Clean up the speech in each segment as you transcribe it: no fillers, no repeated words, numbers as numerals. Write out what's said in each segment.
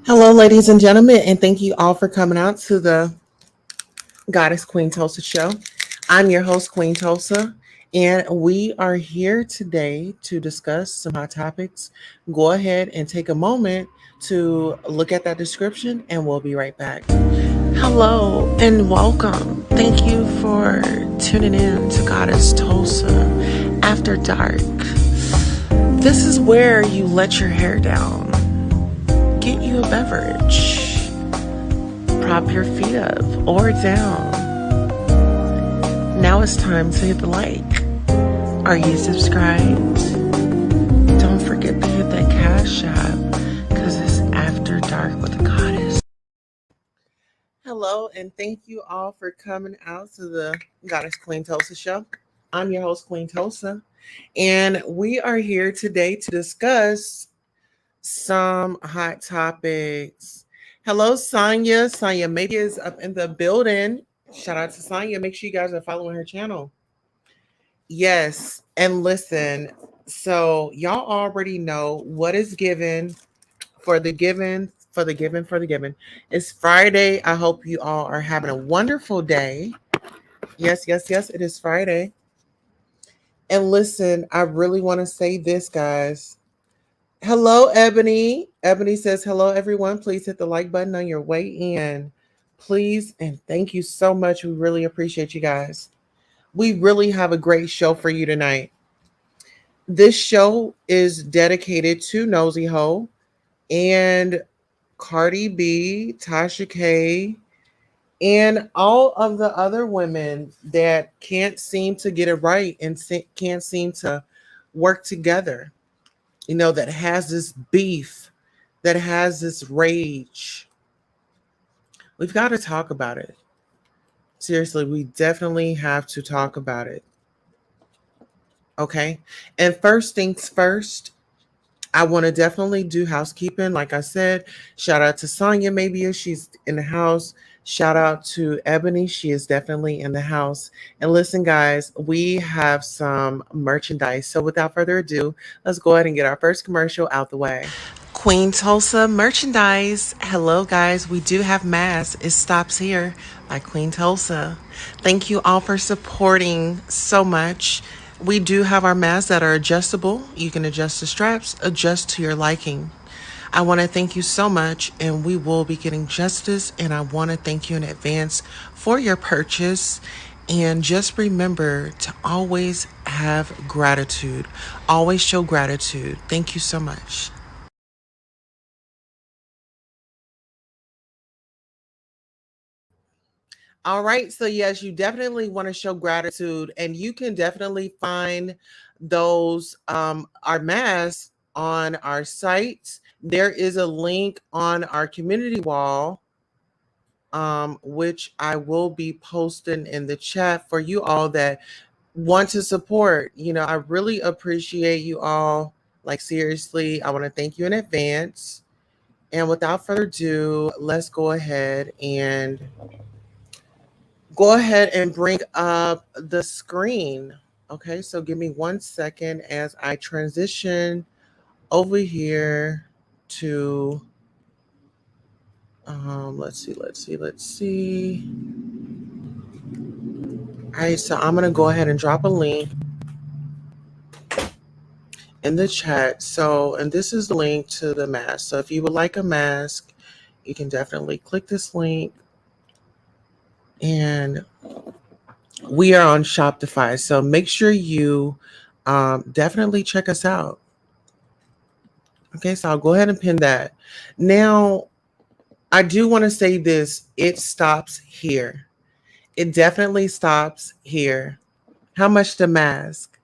Hello, ladies and gentlemen, and thank you all for coming out to the Goddess Queen Tulsa show. I'm your host, Queen Tulsa, and we are here today to discuss some hot topics. Go ahead and take a moment to look at that description, and we'll be right back. Hello and welcome. Thank you for tuning in to Goddess Tulsa After Dark. This is where you let your hair down, get you a beverage, prop your feet up or down. Now it's time to hit the like. Are you subscribed? Don't forget to hit that cash app because it's After Dark with the Goddess. Hello, and thank you all for coming out to the Goddess Queen Tulsa show. I'm your host, Queen Tulsa, and we are here today to discuss some hot topics. Hello, Sonya. Sonya maybe is up in the building. Shout out to Sonya. Make sure you guys are following her channel. Yes, and listen. So y'all already know what is given for the given, for the given, for the given. It's Friday. I hope you all are having a wonderful day. Yes, yes, yes. It is Friday. And listen, I really want to say this, guys. Hello, Ebony. Ebony says, hello, everyone. Please hit the like button on your way in. Please, and thank you so much. We really appreciate you guys. We really have a great show for you tonight. This show is dedicated to Nosy Ho and Cardi B, Tasha K, and all of the other women that can't seem to get it right and can't seem to work together. That has this beef, that has this rage. We've got to talk about it. Seriously, we definitely have to talk about it. Okay. And first things first, I want to definitely do housekeeping. Like I said, shout out to Sonya, maybe if she's in the house. Shout out to Ebony. She is definitely in the house. And listen, guys, we have some merchandise. So without further ado, let's go ahead and get our first commercial out the way. Queen Tulsa merchandise. Hello, guys. We do have masks. It stops here by Queen Tulsa. Thank you all for supporting so much. We do have our masks that are adjustable. You can adjust the straps, adjust to your liking. I want to thank you so much, and we will be getting justice. And I want to thank you in advance for your purchase. And just remember to always have gratitude, always show gratitude. Thank you so much. All right. So, yes, you definitely want to show gratitude, and you can definitely find those, our masks on our site. There is a link on our community wall, which I will be posting in the chat for you all that want to support. I really appreciate you all. Like, seriously, I want to thank you in advance. And without further ado, let's go ahead and bring up the screen. Okay, so give me 1 second as I transition over here to let's see. All right, so I'm gonna go ahead and drop a link in the chat. So, and this is the link to the mask. So if you would like a mask, you can definitely click this link, and we are on Shopify. So make sure you definitely check us out. Okay, so I'll go ahead and pin that. Now, I do want to say this, it stops here. It definitely stops here. How much to mask?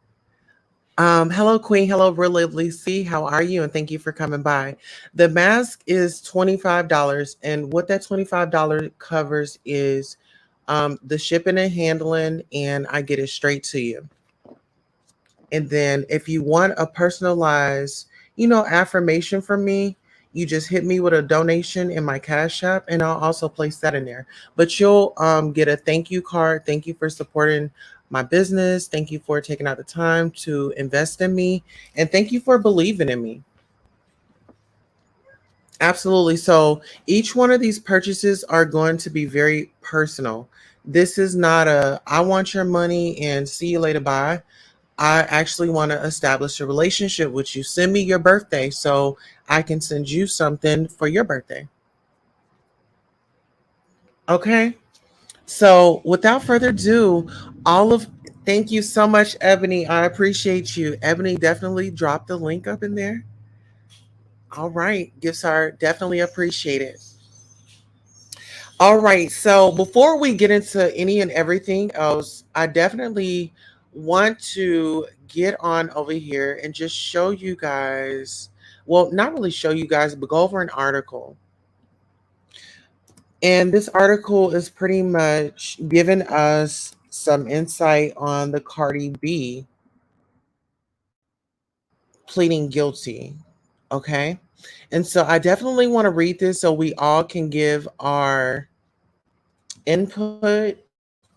Hello, Queen. Hello, Real Lively C. How are you? And thank you for coming by. The mask is $25. And what that $25 covers is the shipping and handling, and I get it straight to you. And then if you want a personalized, affirmation from me, you just hit me with a donation in my Cash App, and I'll also place that in there. But you'll get a thank you card. Thank you for supporting my business. Thank you for taking out the time to invest in me. And thank you for believing in me. Absolutely. So each one of these purchases are going to be very personal. This is not a I want your money and see you later bye. I actually want to establish a relationship with you. Send me your birthday so I can send you something for your birthday. Okay? So without further ado, all of thank you so much, Ebony. I appreciate you. Ebony definitely dropped the link up in there. All right. Gifts are definitely appreciated. All right. So before we get into any and everything else, I definitely want to get on over here and just show you guys, well, not really show you guys, but go over an article. And this article is pretty much giving us some insight on the Cardi B pleading guilty. Okay. And so I definitely want to read this so we all can give our input,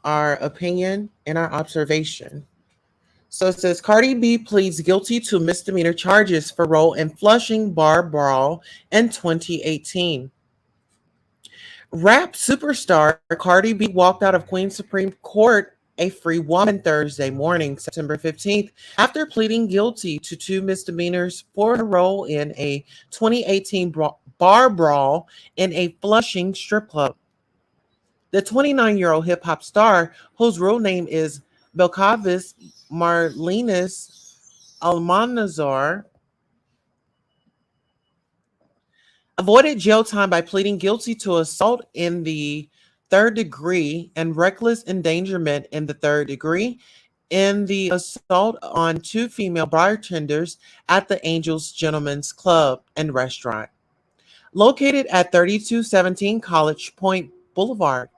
our opinion, and our observation. So it says Cardi B pleads guilty to misdemeanor charges for role in Flushing bar brawl in 2018. Rap superstar Cardi B walked out of Queens Supreme Court a free woman Thursday morning, September 15th, after pleading guilty to two misdemeanors for her role in a 2018 bar brawl in a Flushing strip club. The 29-year-old hip hop star, whose real name is Belkavis Marlinus Almanazar, avoided jail time by pleading guilty to assault in the third degree and reckless endangerment in the third degree in the assault on two female bartenders at the Angels Gentlemen's Club and Restaurant, located at 3217 College Point Boulevard.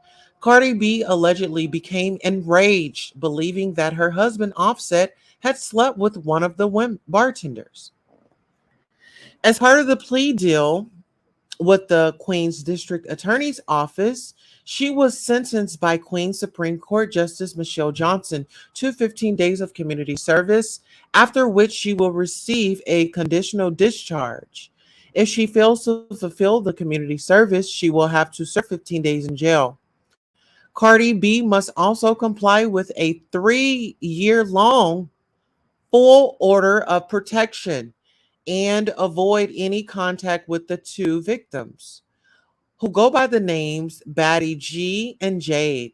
Cardi B allegedly became enraged, believing that her husband Offset had slept with one of the bartenders. As part of the plea deal, with the Queens District Attorney's Office, she was sentenced by Queens Supreme Court Justice Michelle Johnson to 15 days of community service, after which she will receive a conditional discharge. If she fails to fulfill the community service, she will have to serve 15 days in jail. Cardi B must also comply with a 3-year long full order of protection and avoid any contact with the two victims, who go by the names Batty G and Jade.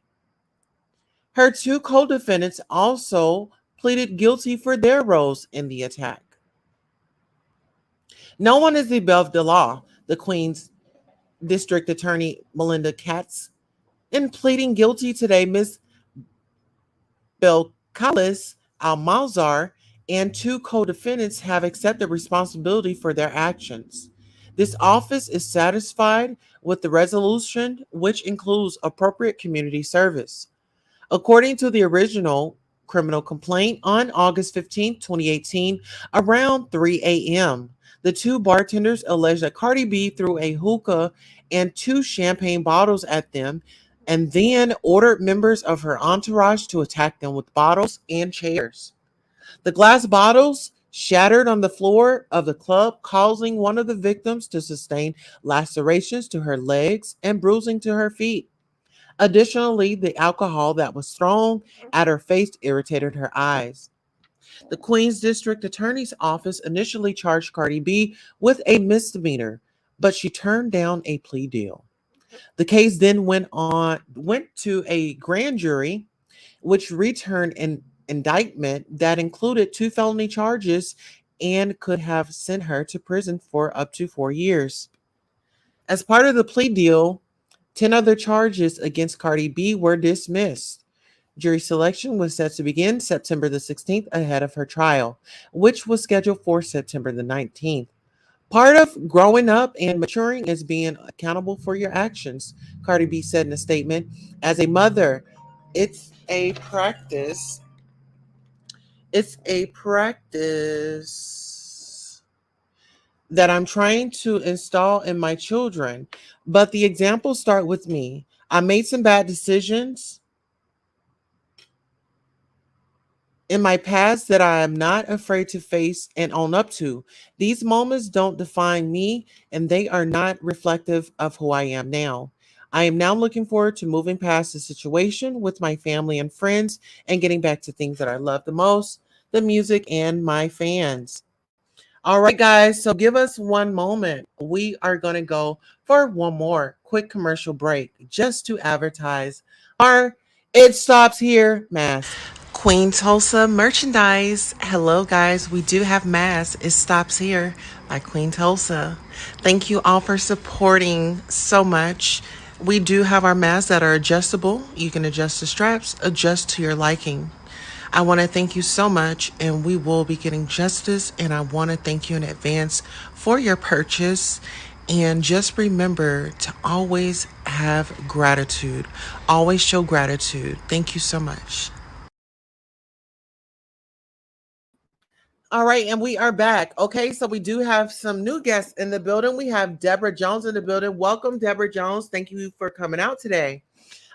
Her two co defendants also pleaded guilty for their roles in the attack. No one is above the law, the Queen's District Attorney Melinda Katz. In pleading guilty today, Ms. Belcalis Almazar and two co defendants have accepted responsibility for their actions. This office is satisfied with the resolution, which includes appropriate community service. According to the original criminal complaint on August 15, 2018, around 3 a.m., the two bartenders alleged that Cardi B threw a hookah and two champagne bottles at them and then ordered members of her entourage to attack them with bottles and chairs. The glass bottles shattered on the floor of the club, causing one of the victims to sustain lacerations to her legs and bruising to her feet. Additionally, the alcohol that was thrown at her face irritated her eyes. The Queens District Attorney's Office initially charged Cardi B with a misdemeanor, but she turned down a plea deal. The case then went to a grand jury, which returned an indictment that included two felony charges and could have sent her to prison for up to 4 years. As part of the plea deal, 10 other charges against Cardi B were dismissed. Jury selection was set to begin September the 16th ahead of her trial, which was scheduled for September the 19th. Part of growing up and maturing is being accountable for your actions, Cardi B said in a statement. As a mother, it's a practice. It's a practice that I'm trying to install in my children, but the examples start with me. I made some bad decisions. in my past that I am not afraid to face and own up to. These moments don't define me, and they are not reflective of who I am now. I am now looking forward to moving past the situation with my family and friends and getting back to things that I love the most, the music and my fans. All right, guys, so give us one moment. We are going to go for one more quick commercial break just to advertise our It Stops Here mask. Queen Tulsa merchandise. Hello, guys. We do have masks. It Stops Here by Queen Tulsa. Thank you all for supporting so much. We do have our masks that are adjustable. You can adjust the straps, adjust to your liking. I want to thank you so much, and we will be getting justice. And I want to thank you in advance for your purchase. And just remember to always have gratitude, always show gratitude. Thank you so much. All right, and we are back. Okay, so we do have some new guests in the building. We have Deborah Jones in the building. Welcome, Deborah Jones. Thank you for coming out today.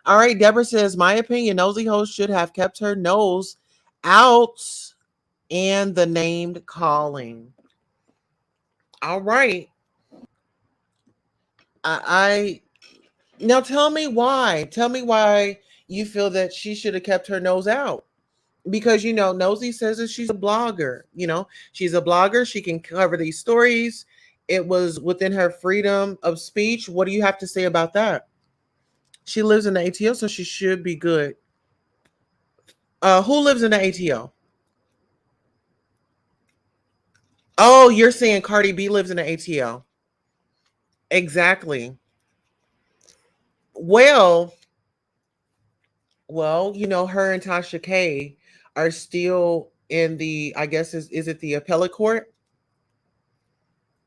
All right, Deborah says, my opinion, Nosy Host should have kept her nose out and the named calling. All right. I now tell me why. Tell me why you feel that she should have kept her nose out. Because Nosy says that she's a blogger. She's a blogger. She can cover these stories. It was within her freedom of speech. What do you have to say about that? She lives in the ATO, so she should be good. Who lives in the ATO? Oh, you're saying Cardi B lives in the ATL. Exactly. Well, her and Tasha K are still in the, I guess, is it the appellate court?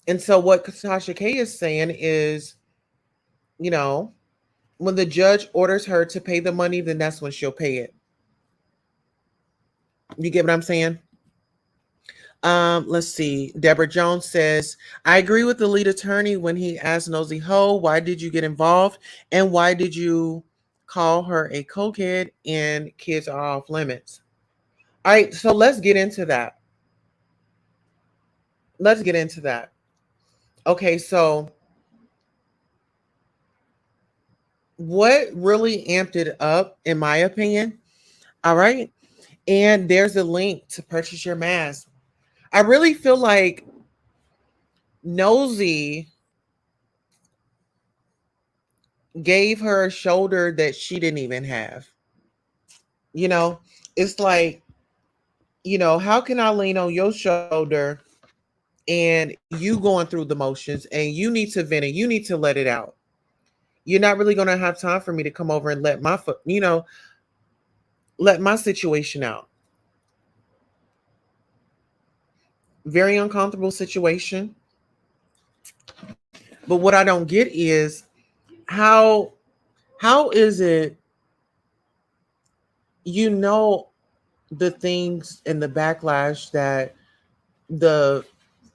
And so what Tasha K is saying is, you know, when the judge orders her to pay the money, then that's when she'll pay it. You get what I'm saying? Let's see. Deborah Jones says, I agree with the lead attorney when he asked Nosy Ho, why did you get involved? And why did you call her a cokehead and kids are off limits? All right, so let's get into that. Let's get into that. Okay, so what really amped it up, in my opinion? All right. And there's a link to purchase your mask. I really feel like Nosy gave her a shoulder that she didn't even have. You know, it's like, how can I lean on your shoulder and you going through the motions and you need to vent it, you need to let it out. You're not really going to have time for me to come over and let my foot, let my situation out. Very uncomfortable situation. But what I don't get is how how is it you know the things and the backlash that the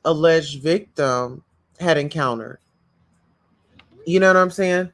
alleged victim had encountered. You know what I'm saying?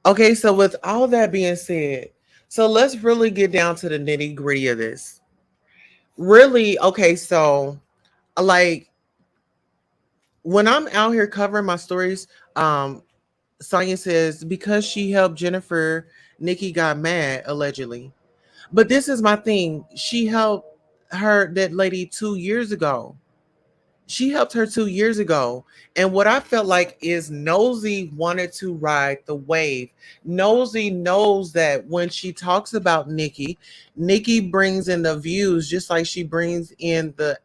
Okay, so with all that being said, so let's really get down to the nitty gritty of this. Really, okay, so like when I'm out here covering my stories, Sonya says because she helped Jennifer, Nikki got mad allegedly. But this is my thing. She helped her that lady 2 years ago. She helped her 2 years ago. And what I felt like is Nosy wanted to ride the wave. Nosy knows that when she talks about Nikki, Nikki brings in the views just like she brings in the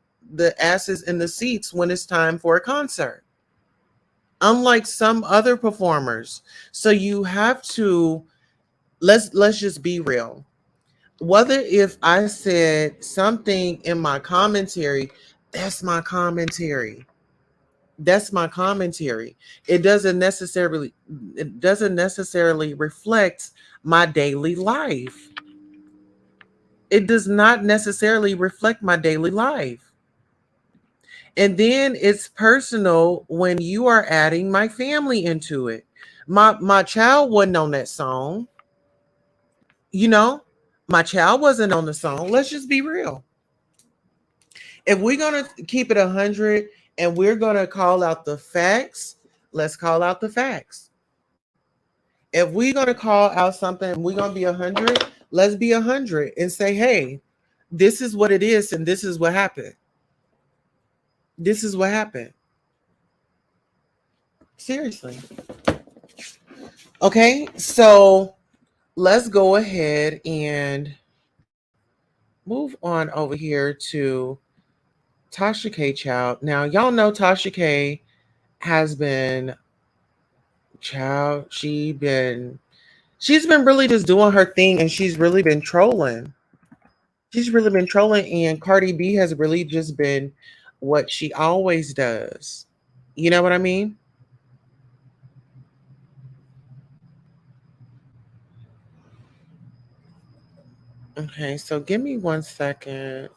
asses in the seats when it's time for a concert. Unlike some other performers. So you have to let's just be real. Whether if I said something in my commentary, that's my commentary. That's my commentary. It doesn't necessarily it doesn't necessarily reflect my daily life. It does not necessarily reflect my daily life. And then it's personal when you are adding my family into it. My child wasn't on that song, you know? My child wasn't on the song. Let's just be real. If we're gonna keep it 100 and we're gonna call out the facts, let's call out the facts. If we're gonna call out something, we're gonna be 100. Let's be 100 and say, hey, this is what it is, and this is what happened. This is what happened. Seriously. Okay, so let's go ahead and move on over here to Tasha K. Child. Now, y'all know Tasha K has been child. She's been really just doing her thing, and she's really been trolling. She's really been trolling, and Cardi B has really just been what she always does. You know what I mean? Okay, so give me 1 second.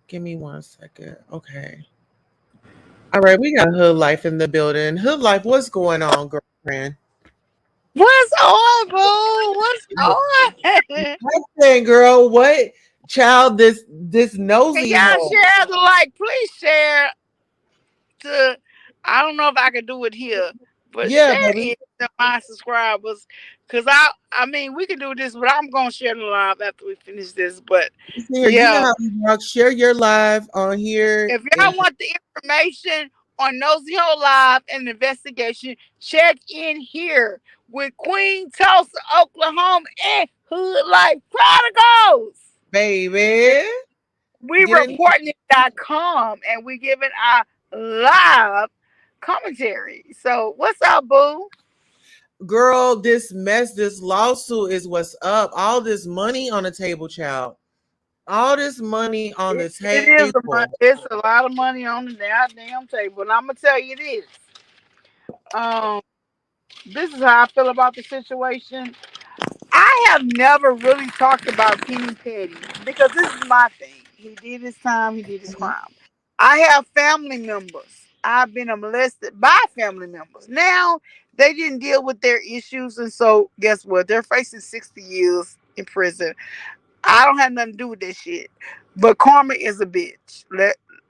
Give me 1 second. Okay. All right, we got Hood Life in the building. Hood Life, what's going on, girlfriend? What's on, boo? What's on? Hey, girl, what child? This Can nosy y'all hoe. share the like? Please share to. I don't know if I can do it here, but Yeah, share baby. it to my subscribers. Cause I mean, we can do this, but I'm gonna share the live after we finish this. But Here, you know yeah, how we rock. Share your live on here. if And y'all want the information on Nosy Ho Live and the investigation, check in here with Queen Tulsa, Oklahoma, and Hood Life Prodigals. baby, We get in. reporting.com and we giving our live commentary. So what's up, boo? Girl, this mess, this lawsuit is what's up. All this money on the table, child. All this money on the It is table. it's a lot of money on the damn table. And I'm gonna tell you this. Um, this is how I feel about the situation. I have never really talked about Kenny Petty because this is my thing. He did his time, he did his Mhm. crime. I have family members. I've been molested by family members. Now they didn't deal with their issues, and so guess what? They're facing 60 years in prison. I don't have nothing to do with this shit. But karma is a bitch.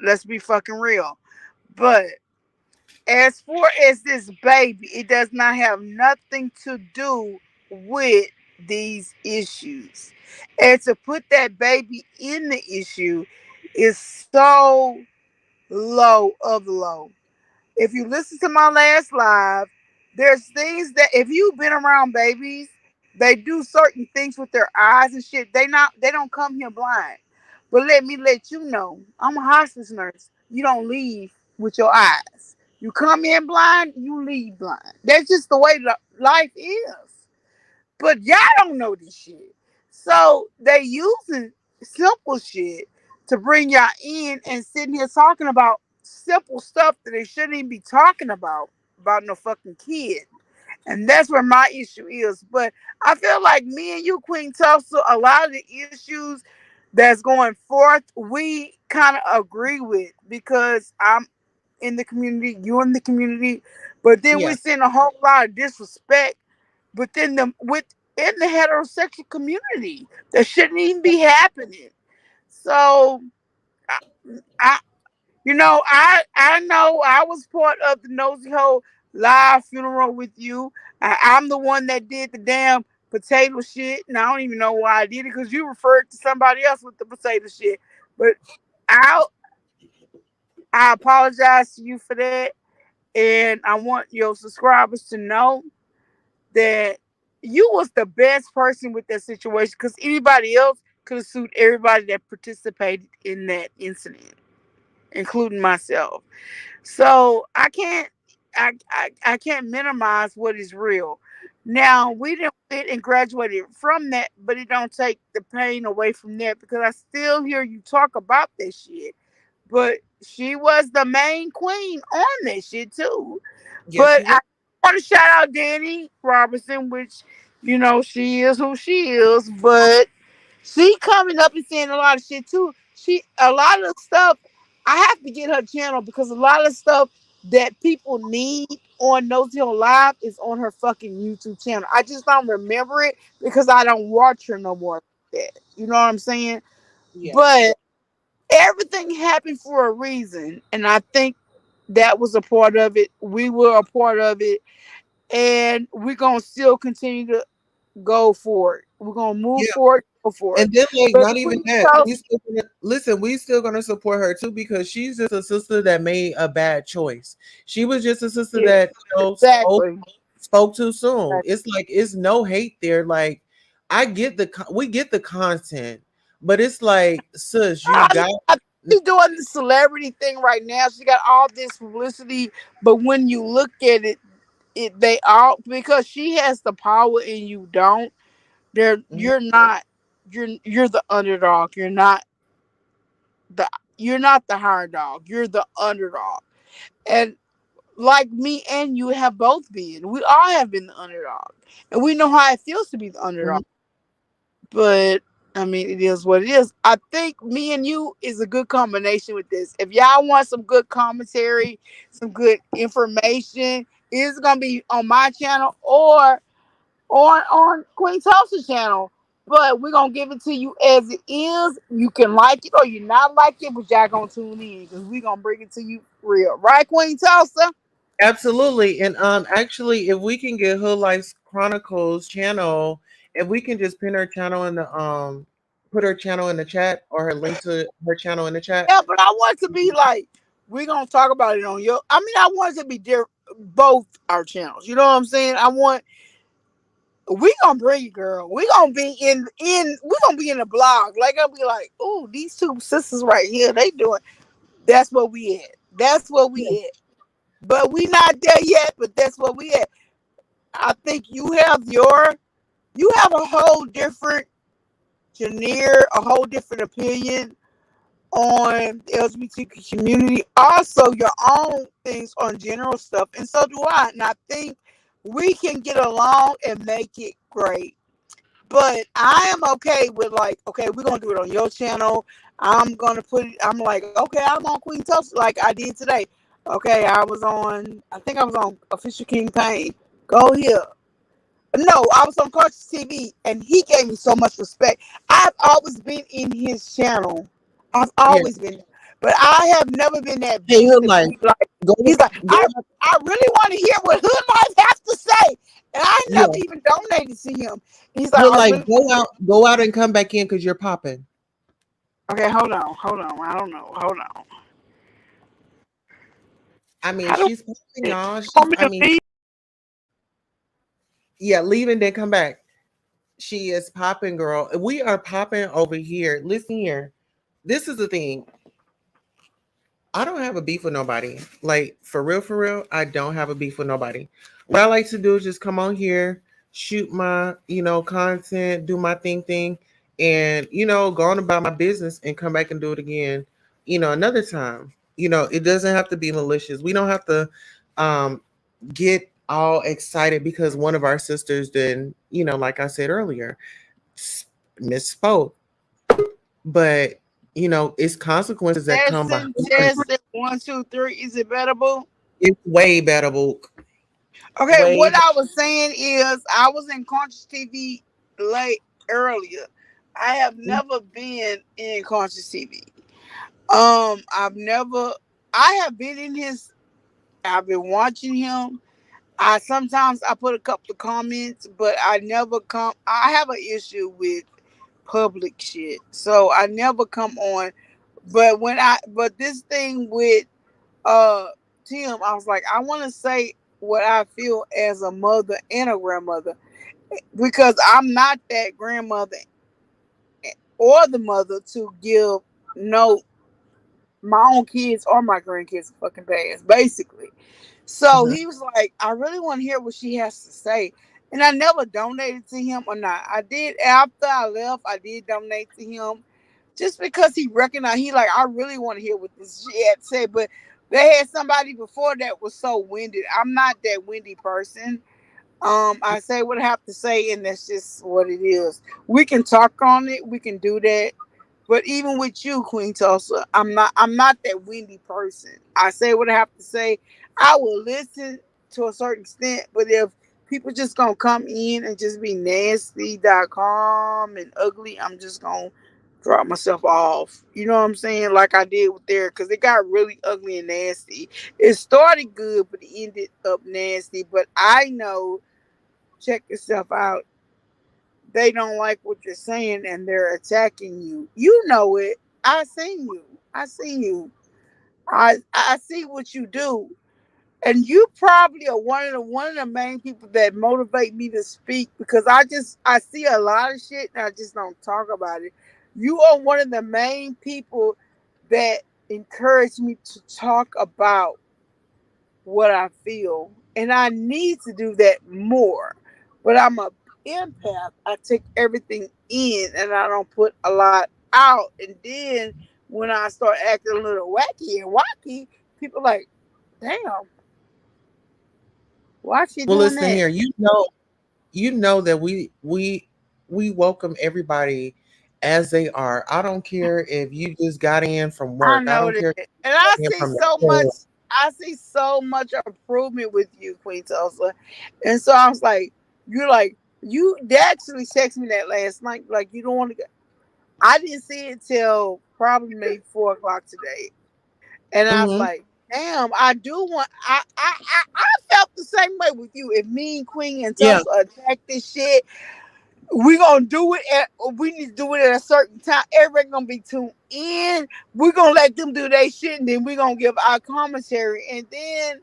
Let's be fucking real. But as far as this baby, it does not have nothing to do with these issues. And to put that baby in the issue is so low of low. If you listen to my last live, there's things that if you've been around babies, they do certain things with their eyes and shit. They don't come here blind. But let me let you know, I'm a hospice nurse. You don't leave with your eyes. You come in blind, you leave blind. That's just the way life is. But y'all don't know this shit. So they using simple shit to bring y'all in and sitting here talking about simple stuff that they shouldn't even be talking about no fucking kid. And that's where my issue is. But I feel like me and you, Queen Tulsa, a lot of the issues that's going forth, we kind of agree with because I'm in the community, you in the community, but then Yeah. we seeing a whole lot of disrespect within them with in the heterosexual community that shouldn't even be happening. So I, I I know I was part of the Nosy Hole live funeral with you. I'm the one that did the damn potato shit, and I don't even know why I did it because you referred to somebody else with the potato shit. But I I apologize to you for that, and I want your subscribers to know that you was the best person with that situation because anybody else could have sued everybody that participated in that incident, including myself. So I can't minimize what is real. Now we didn't quit and graduated from that, but it don't take the pain away from that because I still hear you talk about that shit. But she was the main queen on that shit too. Yes, But she was. I want to shout out Danny Robertson, which she is who she is, but she coming up and saying a lot of shit too. She a lot of stuff. I have to get her channel because a lot of stuff that people need on Nosy Hole Live is on her fucking YouTube channel. I just don't remember it because I don't watch her no more. Like that. You know what I'm saying? Yes. But everything happened for a reason, and I think that was a part of it. We were a part of it, and we're gonna still continue to go for it. We're gonna move Yeah. forward, go for it. And then, like, But not even Queen that. Charles, We still gonna, listen. We still gonna support her too because she's just a sister that made a bad choice. She was just a sister yeah, that exactly. spoke too soon. It's like it's no hate there. Like I get we get the content, but it's like, sis, you I mean, got. I think she's doing the celebrity thing right now. She got all this publicity, but when you look at it, they all because she has the power and you don't. Mhm. You're not. You're the underdog. The you're not the hard dog. You're the underdog. And like me and you have both been. We all have been the underdog. And we know how it feels to be the underdog. Mhm. But I mean, it is what it is. I think me and you is a good combination with this. If y'all want some good commentary, some good information, it's gonna be on my channel or on Queen Tulsa's channel. But we're gonna give it to you as it is. You can like it or you not like it, but y'all gonna tune in because we gonna bring it to you real, right, Queen Tulsa? Absolutely. And actually, if we can get Hood Life Chronicles channel, if we can just pin her channel in the put her channel in the chat or her link to her channel in the chat. Yeah, but I want it to be like we're gonna talk about it on your. I mean, I want it to be both our channels. You know what I'm saying? I want we gonna bring you, girl. We gonna be in. We gonna be in the blog. Like I'll be like, oh, these two sisters right here, they doing. That's what we at. That's what we at. But we not there yet. But that's what we at. I think you have a whole different veneer, a whole different opinion on the LGBTQ community, also your own things on general stuff, and so do I. And I think we can get along and make it great. But I am okay with like, okay, we're gonna do it on your channel. I'm gonna put it. I'm like, okay, I'm on Queen Toast like I did today. Okay, I think I was on Official King Payne. Go here. No, I was on Carson TV, and he gave me so much respect. I've always been in his channel. I've Yeah. always been, but I have never been that Hey, beast Hood to Life. be like. Go He's like, go I really want to hear what Hood Life has to say, and I never yeah. even donated to him. He's like, Hood I Life, really want to hear. go out and come back in because you're popping. Okay, hold on. I don't know. Hold on. I mean, How do she's popping, you y'all. want me I to mean, leave? yeah, leave and then come back. She is popping, girl. We are popping over here. Listen here. This is the thing. I don't have a beef with nobody. Like for real, I don't have a beef with nobody. What I like to do is just come on here, shoot my, content, do my thing, and go on about my business and come back and do it again, another time. It doesn't have to be malicious. We don't have to um get all excited because one of our sisters then, like I said earlier, misspoke. But it's consequences that come behind Testing, it. testing. 1, 2, 3. Is it better, boo? It's way better, Book. Okay, Way what better. I was saying is I was in Conscious TV late earlier. I have never been in Conscious TV. I've never. I have been in his. I've been watching him. I sometimes I put a couple of comments, but I never come. I have an issue with public shit, so I never come on. But this thing with uh Tim, I was like, I want to say what I feel as a mother and a grandmother because I'm not that grandmother or the mother to give no my own kids or my grandkids a fucking pass, basically. So Mhm. he was like, I really want to hear what she has to say. And I never donated to him or not. I did after I left, I did donate to him just because he recognized he like, I really want to hear what this she had to say. But they had somebody before that was so winded. I'm not that windy person. I say what I have to say, and that's just what it is. We can talk on it, we can do that. But even with you, Queen Tulsa, I'm not that windy person. I say what I have to say. I will listen to a certain extent, but if people just gonna come in and just be nasty.com and ugly, I'm just gonna drop myself off. You know what I'm saying? Like I did with there, because it got really ugly and nasty. It started good, but it ended up nasty. But I know, check yourself out. They don't like what you're saying and they're attacking you. You know it. I seen you. I seen you. I see what you do. And you probably are one of the main people that motivate me to speak because I see a lot of shit and I just don't talk about it. You are one of the main people that encourage me to talk about what I feel. And I need to do that more. But I'm a empath. I take everything in and I don't put a lot out. And then when I start acting a little wacky and wacky, people like, damn, why she Well, doing listen that? here. You know that we welcome everybody as they are. I don't care if you just got in from I work. I know don't that. care if And you got in from the store. I see so much improvement with you, Queen Tulsa. And so I was like, you're like, you they actually texted me that last night. Like you don't want to go. I didn't see it till probably maybe 4 o'clock today. And I was Hmm. like, damn, I do want I felt the same way with you. If me and Queen and Yeah. Tulsa attack this shit, we gonna do it at we need to do it at a certain time. Everybody gonna be tuned in. We're gonna let them do their shit and then we're gonna give our commentary and then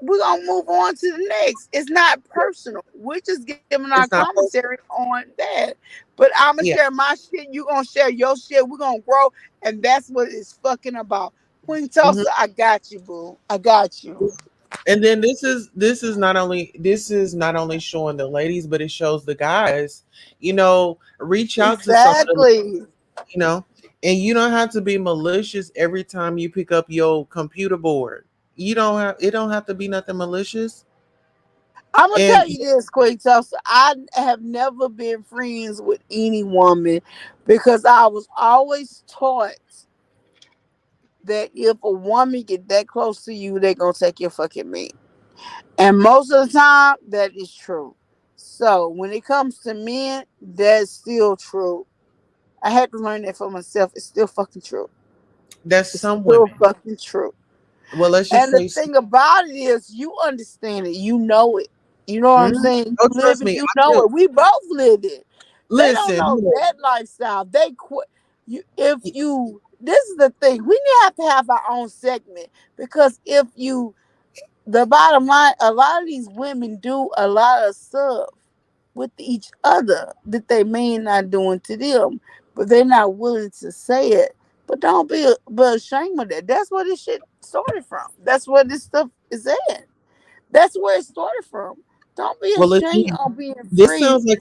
we're gonna move on to the next. It's not personal. We're just giving our It's not commentary personal. on that. But I'm gonna Yeah. share my shit, you gonna share your shit, we're gonna grow, and that's what it's fucking about. Queen Hmm. Tulsa, I got you, boo. I got you. And then this is not only showing the ladies, but it shows the guys. Reach out to some of the, Exactly. you know, and you don't have to be malicious every time you pick up your computer board. It don't have to be nothing malicious. I'm gonna And tell you this, Queen Tulsa. I have never been friends with any woman because I was always taught that if a woman get that close to you, they gonna take your fucking meat. And most of the time, that is true. So when it comes to men, that's still true. I had to learn that for myself. It's still fucking true. that's It's some still women. fucking true. Well, let's just And the say, thing about it is, you understand it. You know it. You know what I'm mhm. saying? Oh, You live trust it. me, You I know feel. it. We both live it. They don't Listen, know look, that lifestyle. They quit. You, if you, this is the thing. We have to have our own segment because if you, the bottom line, a lot of these women do a lot of stuff with each other that they may not doing to them, but they're not willing to say it. But don't be ashamed of that. That's where this shit started from. That's where this stuff is at. That's where it started from. Don't be well, ashamed listen. of being This free. sounds like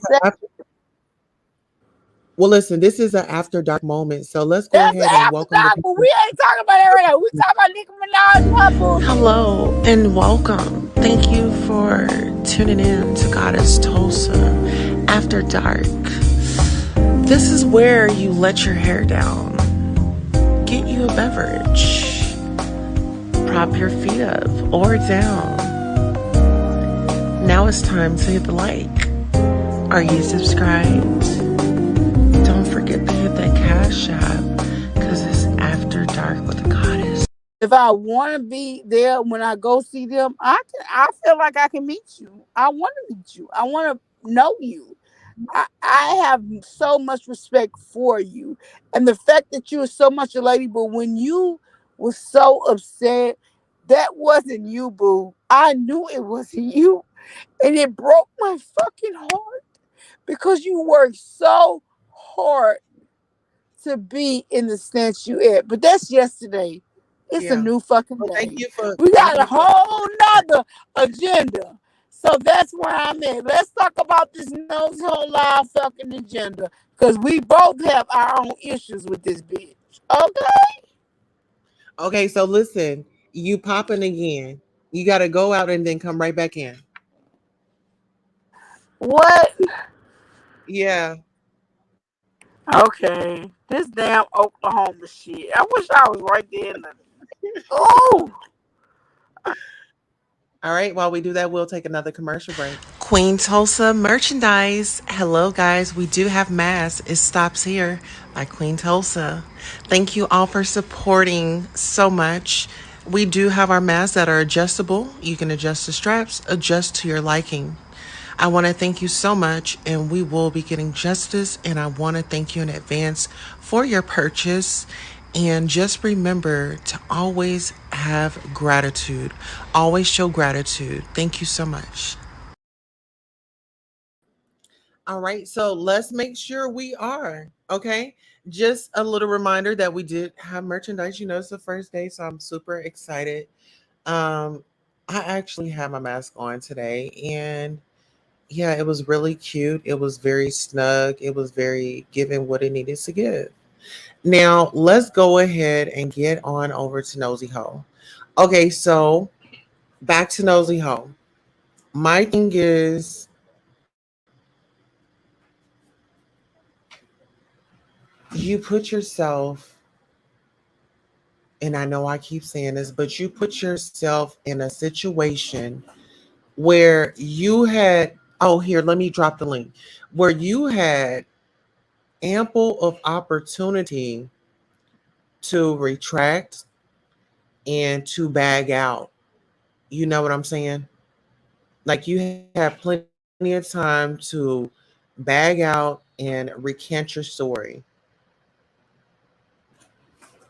well, listen. This is an after dark moment, so let's go That's ahead and after welcome the dark, but people. we ain't talking about that right now. We talking about Nicki Minaj and her bullshit. Hello and welcome. Thank you for tuning in to Goddess Tulsa After Dark. This is where you let your hair down, get you a beverage, prop your feet up or down. Now it's time to hit the like. Are you subscribed? Don't forget to hit that cash app because it's After Dark with the Goddess. If I want to be there when I go see them, I feel like I can meet you. I want to meet you. I want to know you. I have so much respect for you, and the fact that you are so much a lady. But when you was so upset, that wasn't you, boo. I knew it wasn't you, and it broke my fucking heart because you worked so hard to be in the stance you at. But that's yesterday. It's a Yeah. new fucking Well, day. We got a whole nother agenda. So that's where I'm at. Let's talk about this nose whole live fucking agenda. Because we both have our own issues with this bitch. Okay? Okay, so listen, you popping again. You got to go out and then come right back in. What? Yeah. Okay. This damn Oklahoma shit. I wish I was right there in the. Oh! All right, while we do that, we'll take another commercial break. Queen Tulsa merchandise. Hello, guys. We do have masks. It stops here by Queen Tulsa. Thank you all for supporting so much. We do have our masks that are adjustable. You can adjust the straps, adjust to your liking. I want to thank you so much, and we will be getting justice. And I want to thank you in advance for your purchase. And just remember to always have gratitude. Always show gratitude. Thank you so much. All right, so let's make sure we are. Okay. Just a little reminder that we did have merchandise. You know, it's the first day, so I'm super excited. Um, I actually had my mask on today, and yeah, it was really cute. It was very snug. It was very giving what it needed to give. Now, let's go ahead and get on over to Nosy Ho. Okay, so back to Nosy Ho. My thing is, you put yourself, and I know I keep saying this, but you put yourself in a situation where you had, oh, here, let me drop the link, where you had ample of opportunity to retract and to bag out. You know what I'm saying? Like you have plenty of time to bag out and recant your story.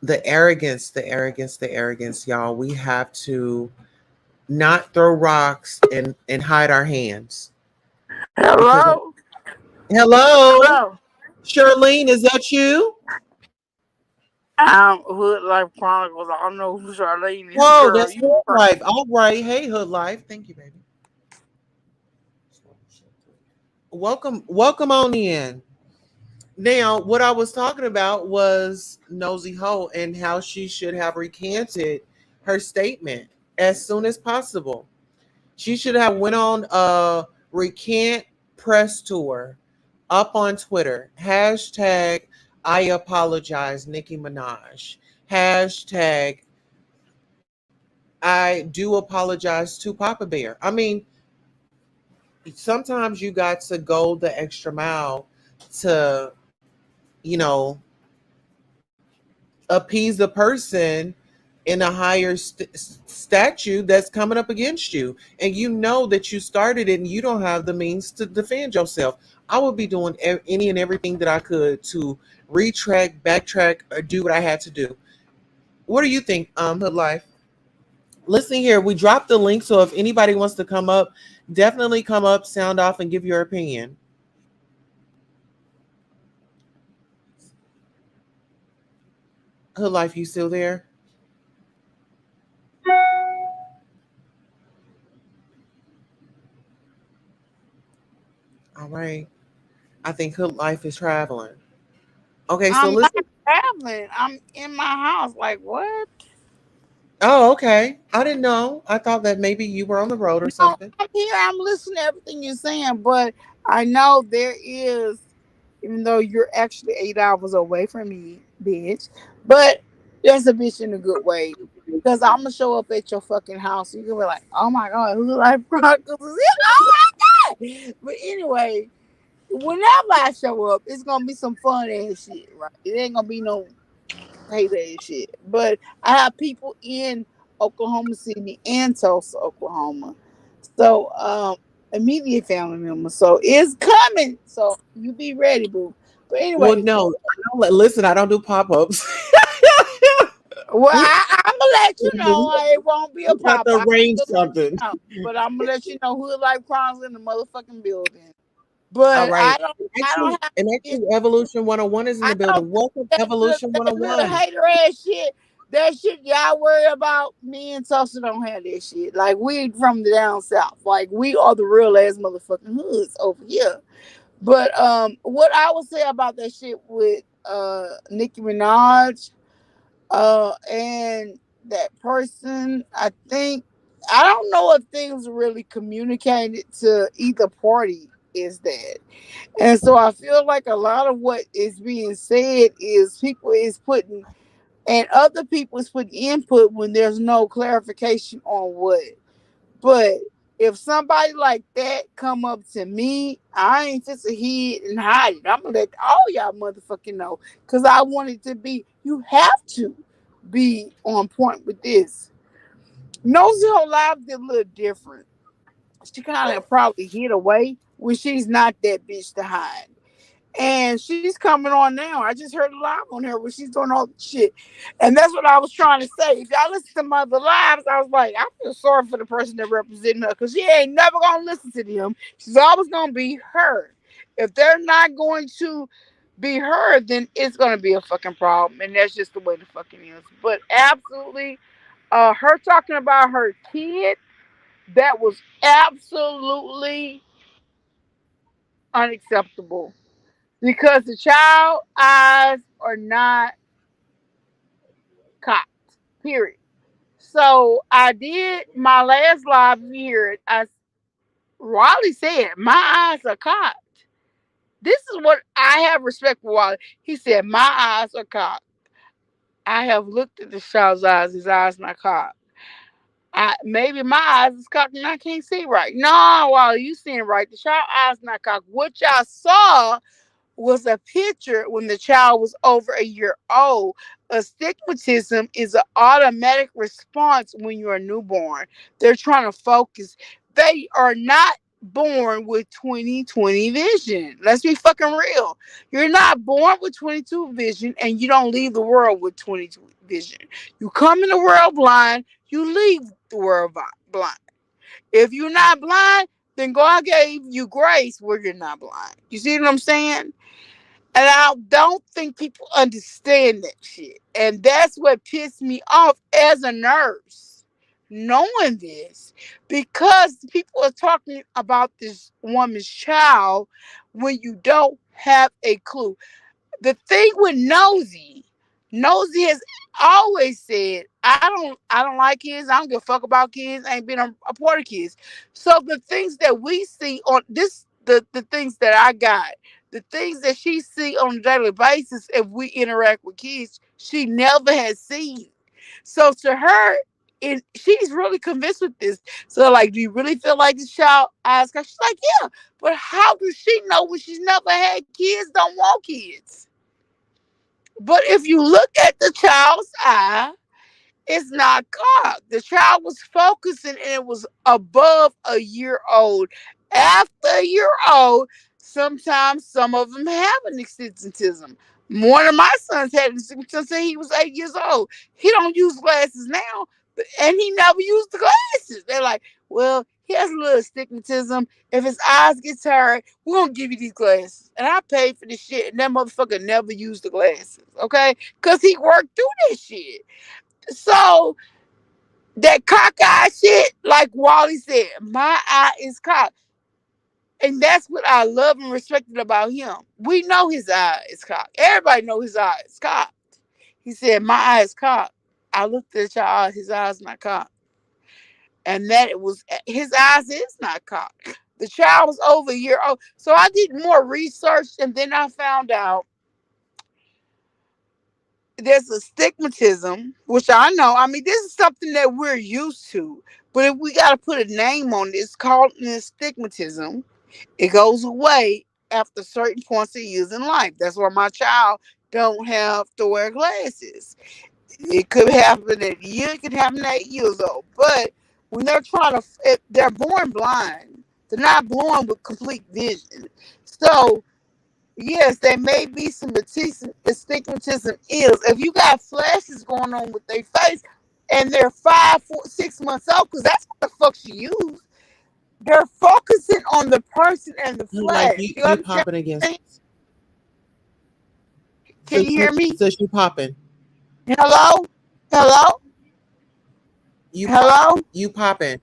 The arrogance, y'all. We have to not throw rocks and hide our hands because Hello? hello, Hello? Charlene, is that you? Hood Life Chronicles. I don't know who Charlene is, Whoa, girl. that's You Hood crazy. Life. All right. Hey, Hood Life. Thank you, baby. Welcome on in. Now, what I was talking about was Nosy Ho and how she should have recanted her statement as soon as possible. She should have went on a recant press tour up on Twitter. Hashtag I apologize, Nicki Minaj. Hashtag I do apologize to Papa Bear. I mean, sometimes you got to go the extra mile to, you know, appease the person in a higher statue that's coming up against you, and you know that you started it and you don't have the means to defend yourself. I would be doing any and everything that I could to retract, backtrack, or do what I had to do. What do you think, Hood Life? Listen here, we dropped the link, so if anybody wants to come up, definitely come up, sound off, and give your opinion. Hood Life, you still there? All right. I think Hood Life is traveling. Okay, so I'm not listen. traveling. I'm in my house. Like, what? Oh, okay. I didn't know. I thought that maybe you were on the road or No, something. I'm here. I'm listening to everything you're saying, but I know there is, even though you're actually 8 hours away from me, bitch, but there's a bitch in a good way. Because I'm going to show up at your fucking house. You're going to be like, oh my God, who Life Chronicles is here? Oh my God. But anyway, whenever I show up, it's gonna be some fun ass shit, right? It ain't gonna be no hate ass shit. But I have people in Oklahoma City and Tulsa, Oklahoma. So immediate family members. So it's coming. So you be ready, boo. But Well, anyway, no, I don't listen. I don't do pop ups. well, we I'm gonna let you know it won't be a got pop. to I arrange will let you something. know. But I'm gonna let you know Hood Life Crimes in the motherfucking building. All But right. I don't have And it. actually, Evolution 101 is in I the building. don't Welcome, that Evolution little 101. hater ass shit. That shit y'all worry about. Me and Tulsa don't have that shit. Like we from the down south. Like we are the real ass motherfucking hoods over here. But what I would say about that shit with Nicki Minaj and that person, I don't know if things really communicated to either party is that. And so I feel like a lot of what is being said is people is putting and other people is putting input when there's no clarification on what. But if somebody like that come up to me, I ain't just a head and hide it. I'm gonna let all y'all motherfucking know. Cause I want it to be, you have to be on point with this. Nosy Whole Live did a little different. She kind of probably hid away when she's not that bitch to hide. And she's coming on now. I just heard a live on her where she's doing all the shit. And that's what I was trying to say. If y'all listen to my other lives, I was like, I feel sorry for the person that representing her because she ain't never going to listen to them. She's always going to be her. If they're not going to be her, then it's going to be a fucking problem. And that's just the way the fucking is. But absolutely, her talking about her kid, that was absolutely unacceptable because the child eyes are not cocked. Period. So I did my last live here. I Wally said my eyes are cocked. This is what I have respect for Wally. He said my eyes are cocked. I have looked at the child's eyes. His eyes not cocked. Maybe my eyes is cocked and I can't see right. No, Wally, you seeing right. The child eyes not cocked. What y'all saw was a picture when the child was over a year old. Astigmatism is an automatic response when you're a newborn. They're trying to focus. They are not born with 20/20 vision. Let's be fucking real. You're not born with 22 vision and you don't leave the world with 22 vision. You come in the world blind, you leave the world blind. If you're not blind, then God gave you grace where you're not blind. You see what I'm saying? And I don't think people understand that shit. And that's what pissed me off as a nurse, knowing this. Because people are talking about this woman's child when you don't have a clue. The thing with Nosy has always said, I don't like kids, I don't give a fuck about kids, I ain't been a part of kids. So the things that we see on this, the things that I got, the things that she see on a daily basis if we interact with kids, she never has seen. So to her, she's really convinced with this. So like, do you really feel like this child asked her? She's like, yeah. But how does she know when she's never had kids, don't want kids? But if you look at the child's eye, it's not cocked. The child was focusing and it was above a year old. After a year old, sometimes some of them have an astigmatism. One of my sons had an astigmatism since he was 8 years old. He don't use glasses now, and he never used the glasses. They're like, well, he has a little astigmatism. If his eyes get tired, we're gonna give you these glasses. And I paid for this shit, and that motherfucker never used the glasses, okay? Because he worked through this shit. So that cockeyed shit, like Wally said, my eye is cocked. And that's what I love and respected about him. We know his eye is cocked. Everybody know his eye is cocked. He said, my eye is cocked. I looked at your eye, his eyes not cocked. And that it was his eyes is not cocked. The child was over a year old. So I did more research and then I found out there's a stigmatism, which I know. I mean, this is something that we're used to. But if we got to put a name on it, it's called an stigmatism. It goes away after certain points of years in life. That's why my child don't have to wear glasses. It could happen at a year, it could happen at 8 years old. But when they're trying to, if they're born blind. They're not born with complete vision. So yes, there may be some astigmatism is. If you got flashes going on with their face and they're 5, 4, 6 months old, because that's what the fuck she used. They're focusing on the person and the Like flash. You you understand popping against. me? Can So you hear me? so you popping. Hello? Hello? You Hello? you popping.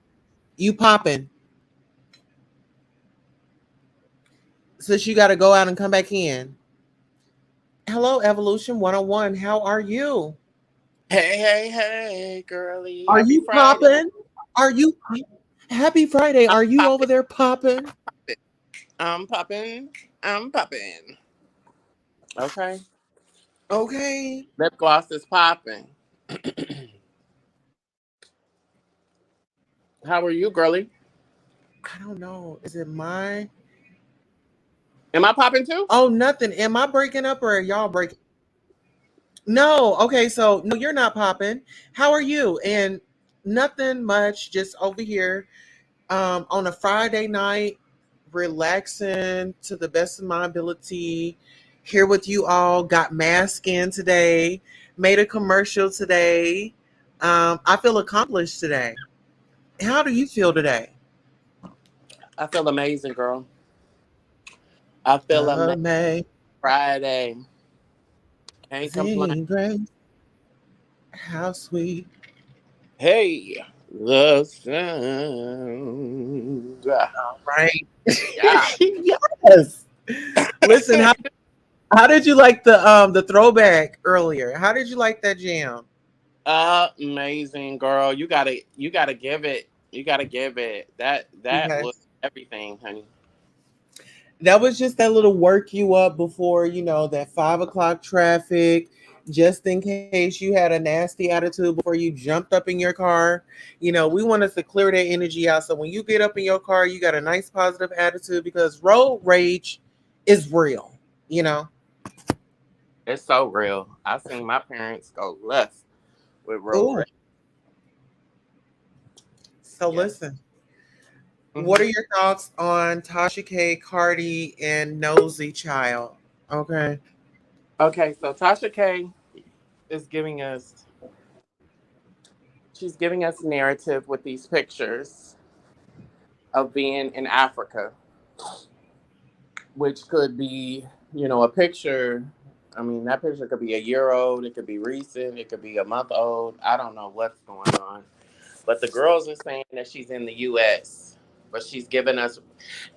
You popping. Since you got to go out and come back in. Hello, Evolution 101. How are you? Hey, hey, hey, girly. Are Happy you Friday. popping? Are you Happy Friday? I'm Are you over popping. there popping? I'm popping. I'm popping. Okay. Okay. Lip gloss is popping. How are you, girly? I don't know. Is it mine? Am I popping too? Oh, nothing. Am I breaking up or are y'all breaking? No. Okay. So, no, you're not popping. How are you? And nothing much. Just over here on a Friday night, relaxing to the best of my ability. Here with you all. Got mask in today. Made a commercial today. I feel accomplished today. How do you feel today? I feel amazing, girl. I feel amazing. Amazing Friday. Can't complain. grace. How sweet. Hey, the sound. Right. Yeah. Yes. Listen, how did you like the throwback earlier? How did you like that jam? Amazing, girl. You gotta give it. You gotta give it. That was Yes. everything, honey. That was just that little work you up before, that 5 o'clock traffic, just in case you had a nasty attitude before you jumped up in your car. We want us to clear that energy out. So when you get up in your car, you got a nice positive attitude because road rage is real, you know? It's so real. I seen my parents go left with road Ooh. rage. So Yes. listen, what are Hmm. your thoughts on Tasha K, Cardi, and Nosy Child? Okay. Okay, so Tasha K is giving us. She's giving us narrative with these pictures of being in Africa, which could be, a picture. I mean, that picture could be a year old. It could be recent. It could be a month old. I don't know what's going on. But the girls are saying that she's in the U.S., but she's giving us.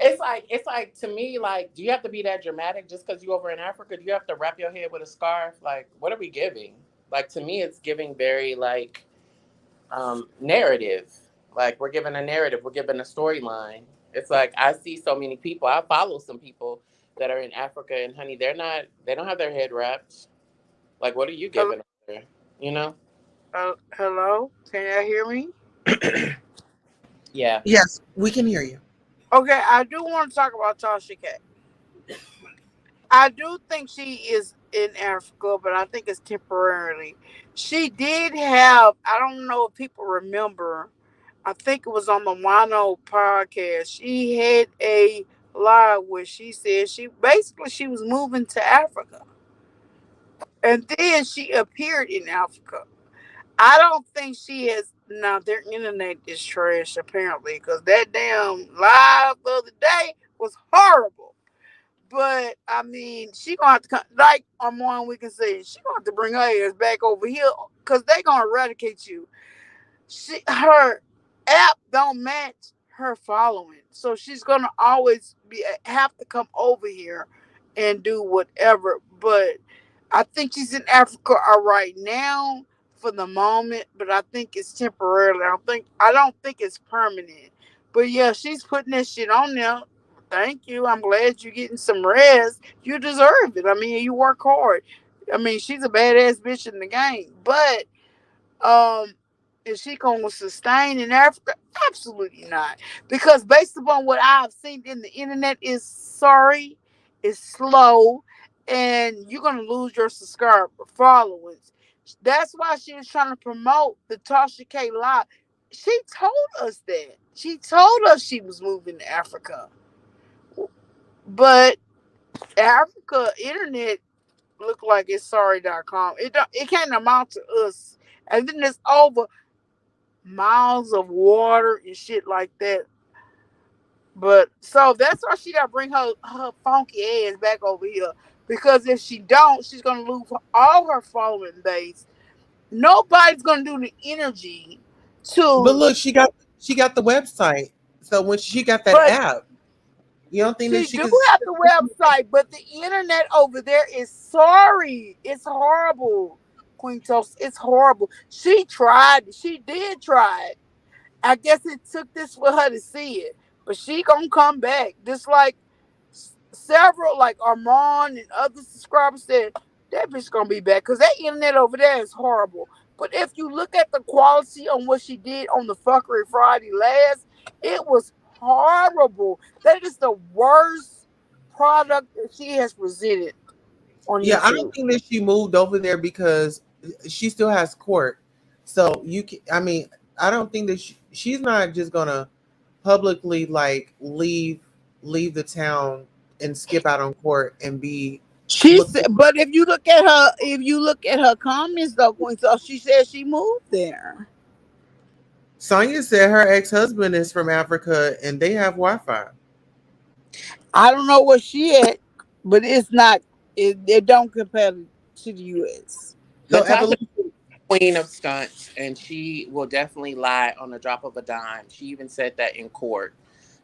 It's like to me, like, do you have to be that dramatic just because you over in Africa? Do you have to wrap your head with a scarf? Like, what are we giving? Like, to me, it's giving very like narrative. Like, we're giving a narrative. We're giving a storyline. It's like I see so many people. I follow some people that are in Africa, and honey, they're not. They don't have their head wrapped. Like, what are you Hello? giving? Over there? You know? Hello? Can you hear me? Yeah. Yes, we can hear you. Okay, I do want to talk about Tasha K. I do think she is in Africa, but I think it's temporarily. She did have, I don't know if people remember, I think it was on the Wano podcast. She had a live where she said she was moving to Africa. And then she appeared in Africa. I don't think she has. Now their internet is trash apparently because that damn live the other day was horrible. But I mean, she gonna have to come like on one we can say she gonna have to bring her ass back over here because they gonna eradicate you. Her app don't match her following, so she's gonna always be have to come over here and do whatever. But I think she's in Africa right now for the moment, but I think it's temporarily. I don't think it's permanent. But yeah, she's putting this shit on there. Thank you. I'm glad you're getting some rest. You deserve it. I mean, you work hard. I mean, she's a badass bitch in the game. But um, is she gonna sustain in Africa? Absolutely not. Because based upon what I've seen in the internet is sorry. is slow, and you're gonna lose your subscriber followers. That's why she was trying to promote the Tasha K live. She told us that. She told us she was moving to Africa. But Africa internet look like it's sorry.com. It can't amount to us. And then there's over miles of water and shit like that. But so that's why she gotta bring her funky ass back over here. Because if she don't, she's gonna lose all her following base. Nobody's gonna do the energy But to. look, she got the website. So when she got that But app, you don't think that she she do could? have the website, but the internet over there is sorry. It's horrible, Queen Toast. It's horrible. She tried. She did try it. I guess it took this for her to see it, but she gonna come back. Just like several, like Armand and other subscribers said, that bitch gonna be back because that internet over there is horrible. But if you look at the quality on what she did on the Fuckery Friday last, it was horrible. That is the worst product that she has presented on Yeah, I don't YouTube. think that she moved over there because she still has court. So you can, I mean, I don't think that she's not just gonna publicly like leave the town and skip out on court and be She looked said, at. but if you look at her comments though, Queen, so she said she moved there. Sonya said her ex-husband is from Africa and they have Wi-Fi. I don't know where she at, but it's not. It don't compare to the U.S. So Natasha evolution. queen of stunts, and she will definitely lie on the drop of a dime. She even said that in court.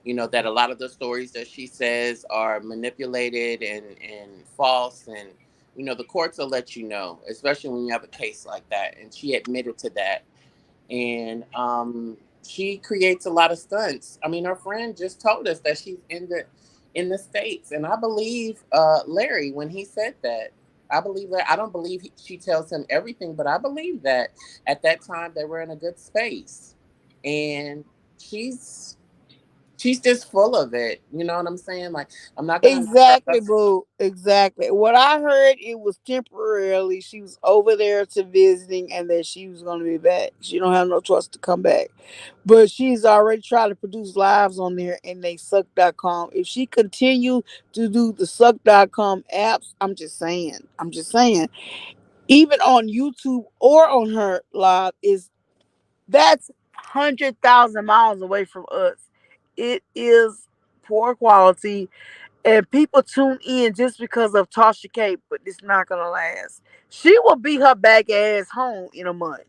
That a lot of the stories that she says are manipulated and false, and the courts will let you know, especially when you have a case like that. And she admitted to that, and she creates a lot of stunts. I mean, her friend just told us that she's in the States, and I believe Larry when he said that. I believe that. I don't believe she tells him everything, but I believe that at that time they were in a good space, and she's just full of it. You know what I'm saying? Like, I'm not gonna knock her Exactly, hustle. boo. Exactly. What I heard, it was temporarily. She was over there to visiting, and that she was going to be back. She don't have no choice to come back. But she's already tried to produce lives on there, and they suck.com. If she continue to do the suck.com apps, I'm just saying. I'm just saying. Even on YouTube or on her live, is that's 100,000 miles away from us. It is poor quality, and people tune in just because of Tasha K, but it's not gonna last. She will be her back ass home in a month.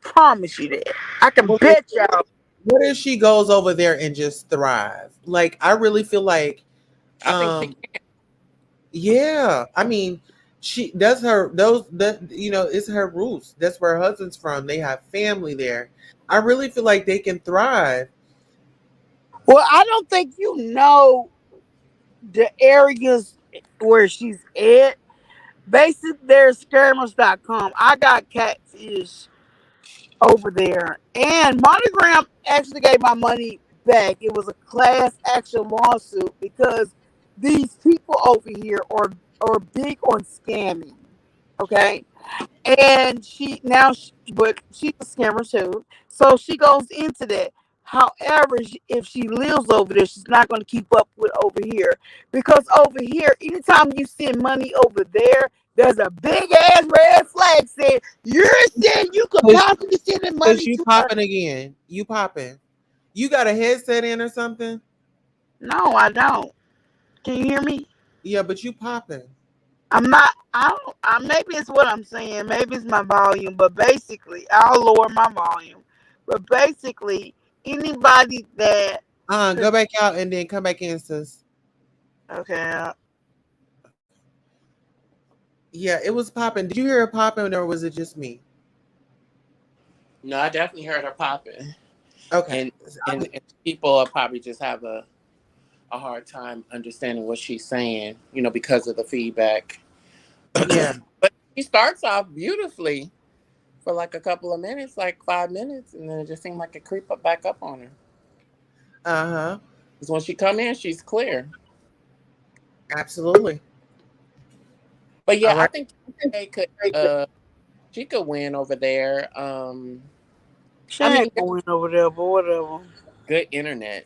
Promise you that. I can What if, bet y'all. what if she goes over there and just thrive? Like I really feel like, I think she um, yeah. I mean, she does her those that it's her roots. That's where her husband's from. They have family there. I really feel like they can thrive. Well, I don't think you know the areas where she's at. Basically, there's scammers.com. I got catfish over there. And Monogram actually gave my money back. It was a class action lawsuit because these people over here are big on scamming. Okay. And but she's a scammer too. So she goes into that. However, if she lives over there, she's not going to keep up with over here because over here, anytime you send money over there, there's a big ass red flag saying you're saying you could Cause, possibly send Cause money you to her. popping again. You popping. You got a headset in or something? No, I don't. Can you hear me? Yeah, but you popping. I'm not. I don't. Maybe it's what I'm saying. Maybe it's my volume. But basically, I'll lower my volume. But basically, anybody that Go back out and then come back in, sis. okay, Yeah, it was popping. Did you hear it popping or was it just me? No, I definitely heard her popping, Okay. and people are probably just have a hard time understanding what she's saying, because of the feedback. Yeah. But she starts off beautifully for like a couple of minutes, like 5 minutes, and then it just seemed like it creep up back up on her. Uh-huh. Because when she come in, she's clear. Absolutely. But All yeah, I right. think they could she could win over there. She I mean, ain't going over there, but whatever. good internet.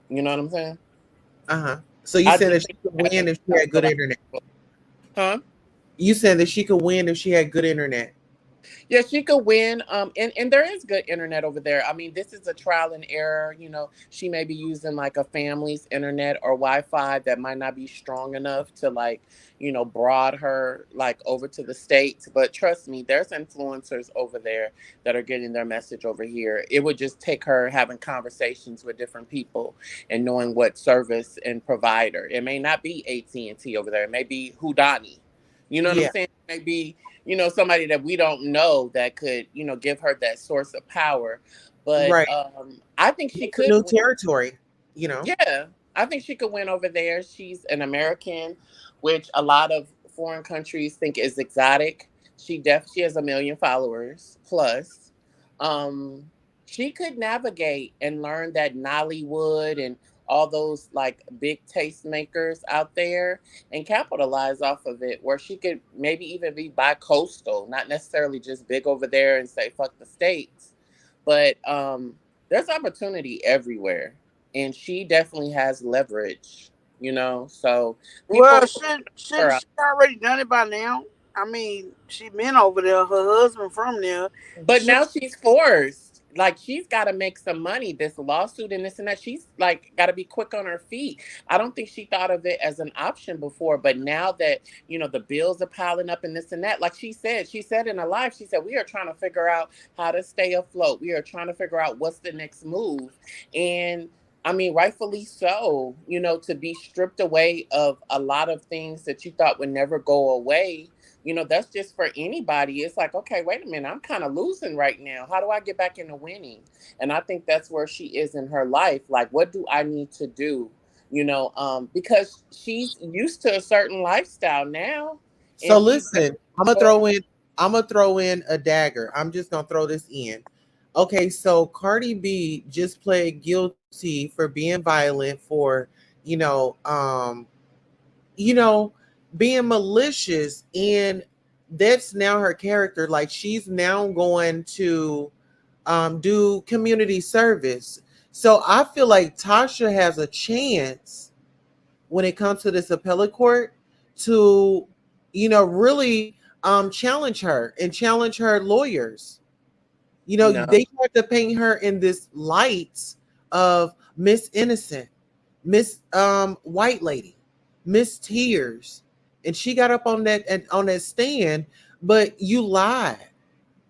You know what I'm saying? Uh-huh. So you I said just that she think could that win makes if she sense had for a good lot internet. of people. Huh? You said that she could win if she had good internet. Yeah, she could win. And there is good internet over there. I mean, this is a trial and error. You know, she may be using like a family's internet or Wi-Fi that might not be strong enough to like, broad her like over to the States. But trust me, there's influencers over there that are getting their message over here. It would just take her having conversations with different people and knowing what service and provider. It may not be AT&T over there. It may be Hudani. You know what I'm Yeah. saying? It may be somebody that we don't know that could, give her that source of power. But Right. I think she It's a could new win. territory. Yeah, I think she could win over there. She's an American, which a lot of foreign countries think is exotic. She has a million followers plus. Um, she could navigate and learn that Nollywood and all those like big tastemakers out there and capitalize off of it where she could maybe even be bi-coastal, not necessarily just big over there and say fuck the states, but there's opportunity everywhere, and she definitely has leverage, so Well, people shouldn't her out. she already done it by now? I mean, she been over there. Her husband from there. But Should now she's forced. Like she's got to make some money. This lawsuit and this and that. She's like got to be quick on her feet. I don't think she thought of it as an option before, but now that the bills are piling up and this and that, like she said in her life, she said we are trying to figure out how to stay afloat. We are trying to figure out what's the next move, and I mean, rightfully so. To be stripped away of a lot of things that you thought would never go away, that's just for anybody. It's like, okay, wait a minute, I'm kind of losing right now. How do I get back into winning? And I think that's where she is in her life. Like, what do I need to do? Because she's used to a certain lifestyle now, So and she's listen, I'm gonna throw in a dagger. I'm just gonna throw this in. Okay, so Cardi B just pled guilty for being violent for, you know, um, you know, being malicious, and that's now her character. Like she's now going to do community service. So I feel like Tasha has a chance when it comes to this appellate court to, really challenge her and challenge her lawyers. no. They tried to paint her in this light of Miss Innocent, Miss White Lady, Miss Tears, and she got up on that stand, but you lied.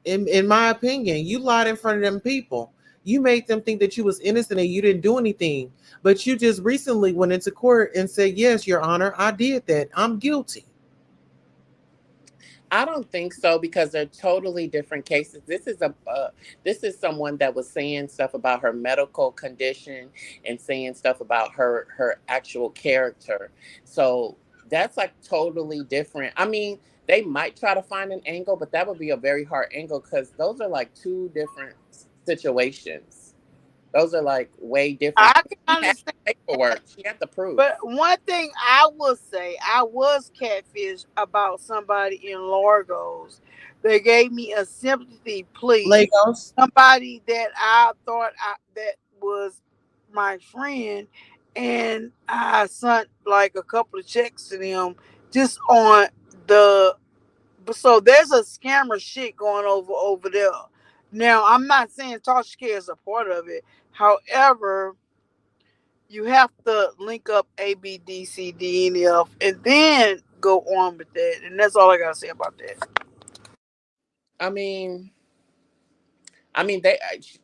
In my opinion, you lied in front of them people. You made them think that you was innocent and you didn't do anything. But you just recently went into court and said, "Yes, Your Honor, I did that. I'm guilty." I don't think so because they're totally different cases. This is someone that was saying stuff about her medical condition and saying stuff about her actual character. So that's like totally different. I mean, they might try to find an angle, but that would be a very hard angle because those are like two different situations. Those are like way different. I can She had understand paperwork. that. She had the proof. But one thing I will say, I was catfished about somebody in Largo's. They gave me a sympathy plea. Legos. Somebody that I thought that was my friend, and I sent like a couple of checks to them just on the. So there's a scammer shit going over there. Now I'm not saying Tasha K is a part of it. However, you have to link up A, B, D, C, D, and F, and then go on with that. And that's all I gotta say about that. I mean,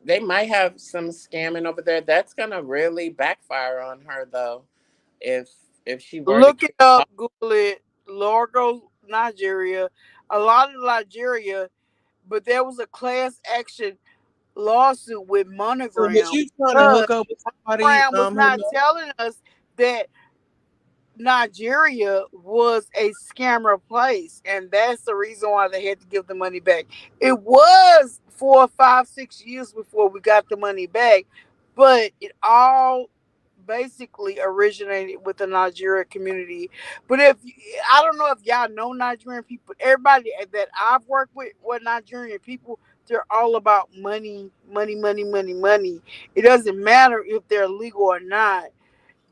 they might have some scamming over there. That's gonna really backfire on her though, if if she were to Look get it up, caught. Google it. Largo, Nigeria. A lot of Nigeria, but there was a class action lawsuit with So was Monogram you trying to because hook up with somebody Monogram was who not knows? telling us that Nigeria was a scammer place, and that's the reason why they had to give the money back. It was 4, 5, 6 years before we got the money back, but it all basically originated with the Nigerian community. But if I don't know if y'all know Nigerian people, everybody that I've worked with Nigerian people, they're all about money, money, money, money, money. It doesn't matter if they're legal or not.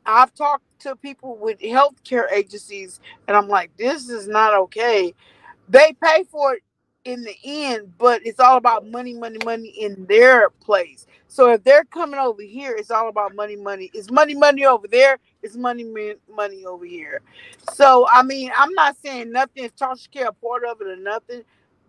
I've talked to people with healthcare agencies, and I'm like, this is not okay. They pay for it in the end, but it's all about money, money, money in their place. So if they're coming over here, it's all about money, money. It's money, money over there. It's money, money over here. So I mean, I'm not saying nothing if Tasha K a part of it or nothing,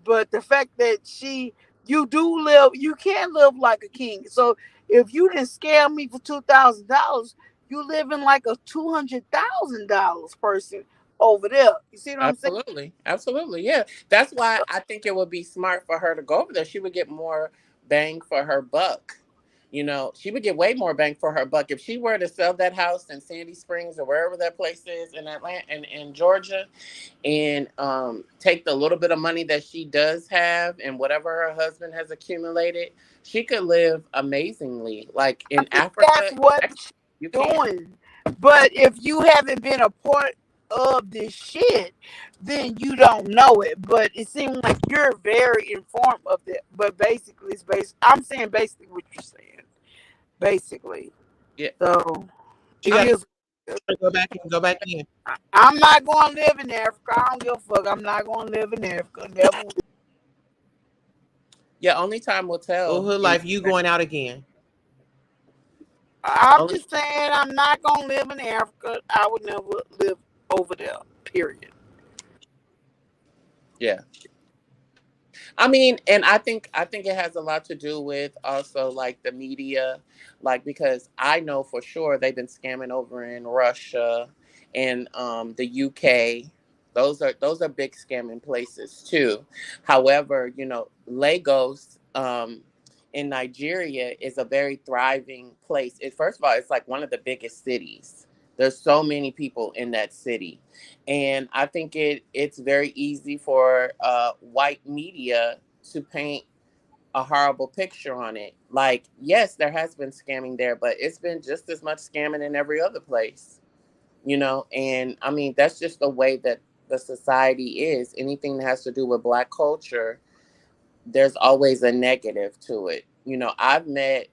but the fact that you do live, you can live like a king. So if you didn't scam me for $2,000, you living like a $200,000 person over there. You see what I'm saying? Absolutely. Absolutely. Yeah. That's why I think it would be smart for her to go over there. She would get more bang for her buck. She would get way more bang for her buck if she were to sell that house in Sandy Springs or wherever that place is in Atlanta and in Georgia, and take the little bit of money that she does have and whatever her husband has accumulated. She could live amazingly. Like I in think that's Africa, what she's you can. doing. But if you haven't been a part of this shit, then you don't know it. But it seems like you're very informed of it. But basically, it's I'm saying basically what you're saying. Basically. Yeah. So You it got is. to go back in. I'm not going to live in Africa. I don't give a fuck. I'm not going to live in Africa. Never will. Yeah. Only time will Oh, tell. hood life, you going out again. I'm Only, just saying I'm not going to live in Africa. I would never live over there. Period. yeah. I mean, and I think it has a lot to do with also like the media, like because I know for sure they've been scamming over in Russia and the UK. Those are big scamming places too. However, Lagos in Nigeria is a very thriving place. First of all, it's like one of the biggest cities. There's so many people in that city, and I think it's very easy for white media to paint a horrible picture on it. Like, yes, there has been scamming there, but it's been just as much scamming in every other place, And I mean, that's just the way that the society is. Anything that has to do with Black culture, there's always a negative to it. I've met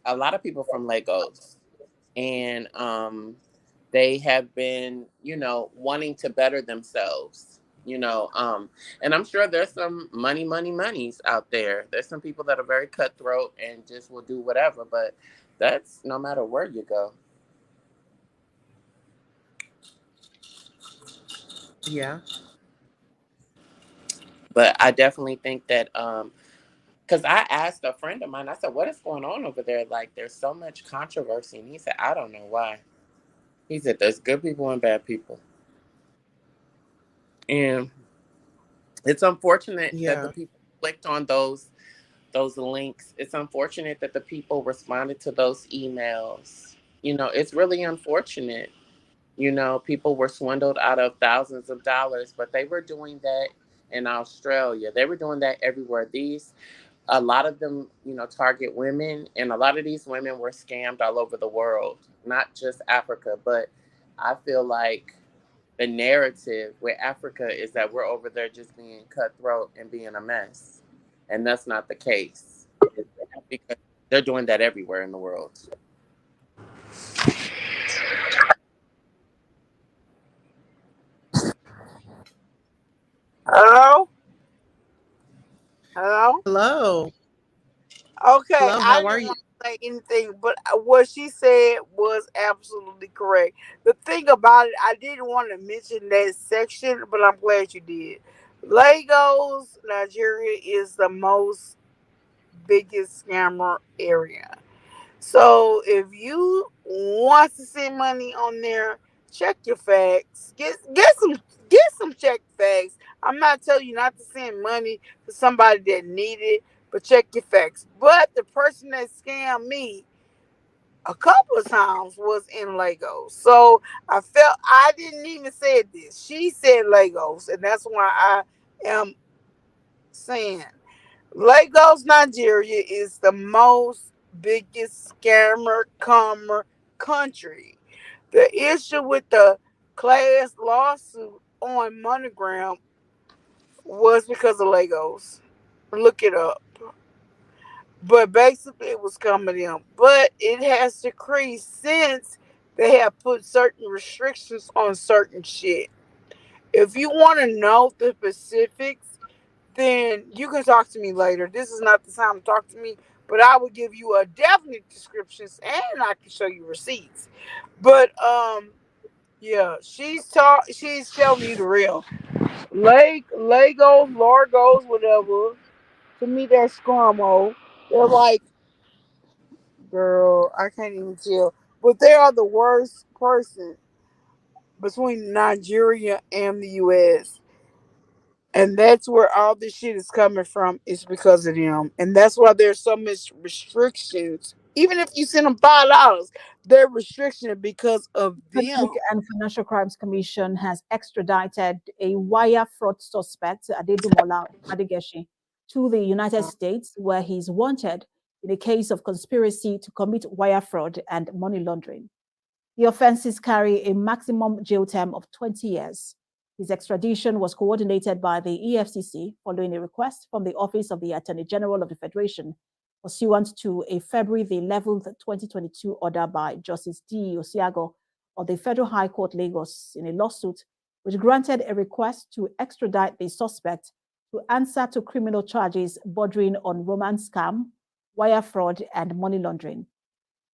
a lot of people from Lagos, and they have been, wanting to better themselves, and I'm sure there's some monies out there. There's some people that are very cutthroat and just will do whatever, but that's no matter where you go. Yeah. But I definitely think that, because I asked a friend of mine, I said, what is going on over there? Like, there's so much controversy. And he said, I don't know why. He said, there's good people and bad people. And it's unfortunate that the Yeah. people clicked on those links. It's unfortunate that the people responded to those emails. It's really unfortunate. People were swindled out of thousands of dollars, but they were doing that in Australia. They were doing that everywhere. A lot of them, target women, and a lot of these women were scammed all over the world, not just Africa. But I feel like the narrative with Africa is that we're over there just being cutthroat and being a mess. And that's not the case, because they're doing that everywhere in the world. Hello? Hello? Hello. Okay, Hello. I How are didn't you? want to say anything, but what she said was absolutely correct. The thing about it, I didn't want to mention that section, but I'm glad you did. Lagos, Nigeria is the most biggest scammer area. So if you want to send money on there, check your facts. Get some check facts. I'm not telling you not to send money to somebody that need it, but check your facts. But the person that scammed me a couple of times was in Lagos. So I didn't even say this. She said Lagos, and that's why I am saying Lagos, Nigeria is the most biggest scammer country. The issue with the class lawsuit on Monogram was because of Legos. Look it up. But basically, it was coming to them. But it has decreased since they have put certain restrictions on certain shit. If you want to know the specifics, then you can talk to me later. This is not the time to talk to me, but I will give you a definite descriptions and I can show you receipts. But yeah, she's telling you the real. Legos, Largos, whatever. To me, they're scummo. They're like, girl, I can't even tell. But they are the worst person between Nigeria and the U.S. And that's where all this shit is coming from. Is because of them, and that's why there's so much restrictions. Even if you send them $5, they're restriction because of Economic them. and Financial Crimes Commission has extradited a wire fraud suspect, Adedumola Adegeshi, to the United States, where he's wanted in a case of conspiracy to commit wire fraud and money laundering. The offenses carry a maximum jail term of 20 years. His extradition was coordinated by the EFCC following a request from the Office of the Attorney General of the Federation, pursuant to a February the 11th, 2022 order by Justice D. Osiago of the Federal High Court, Lagos, in a lawsuit which granted a request to extradite the suspect to answer to criminal charges bordering on romance scam, wire fraud, and money laundering.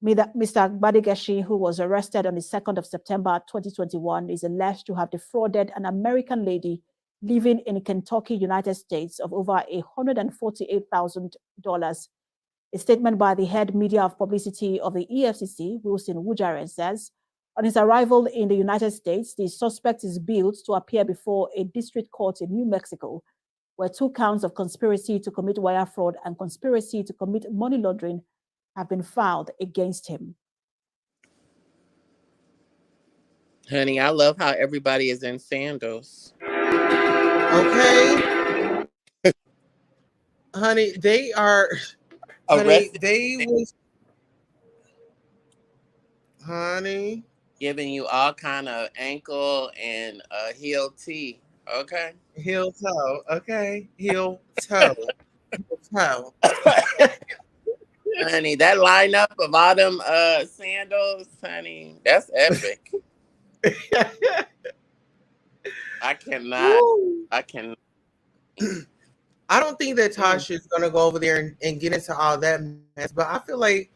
Mr. Badigeshi, who was arrested on the 2nd of September 2021, is alleged to have defrauded an American lady living in Kentucky, United States, of over $148,000. A statement by the head media of publicity of the EFCC, Wilson Wujaren, says, on his arrival in the United States, the suspect is billed to appear before a district court in New Mexico, where 2 counts of conspiracy to commit wire fraud and conspiracy to commit money laundering have been filed against him. Honey, I love how everybody is in sandals. Okay, honey, they are. Honey, Arrested, they was. Honey, giving you all kind of ankle and heel tea. Okay. heel toe. Okay, heel toe. Heel toe. Honey, that lineup of all them sandals, honey, that's epic. I cannot. Woo. I can. I don't think that Mm. Tasha is gonna go over there and get into all that mess, but I feel like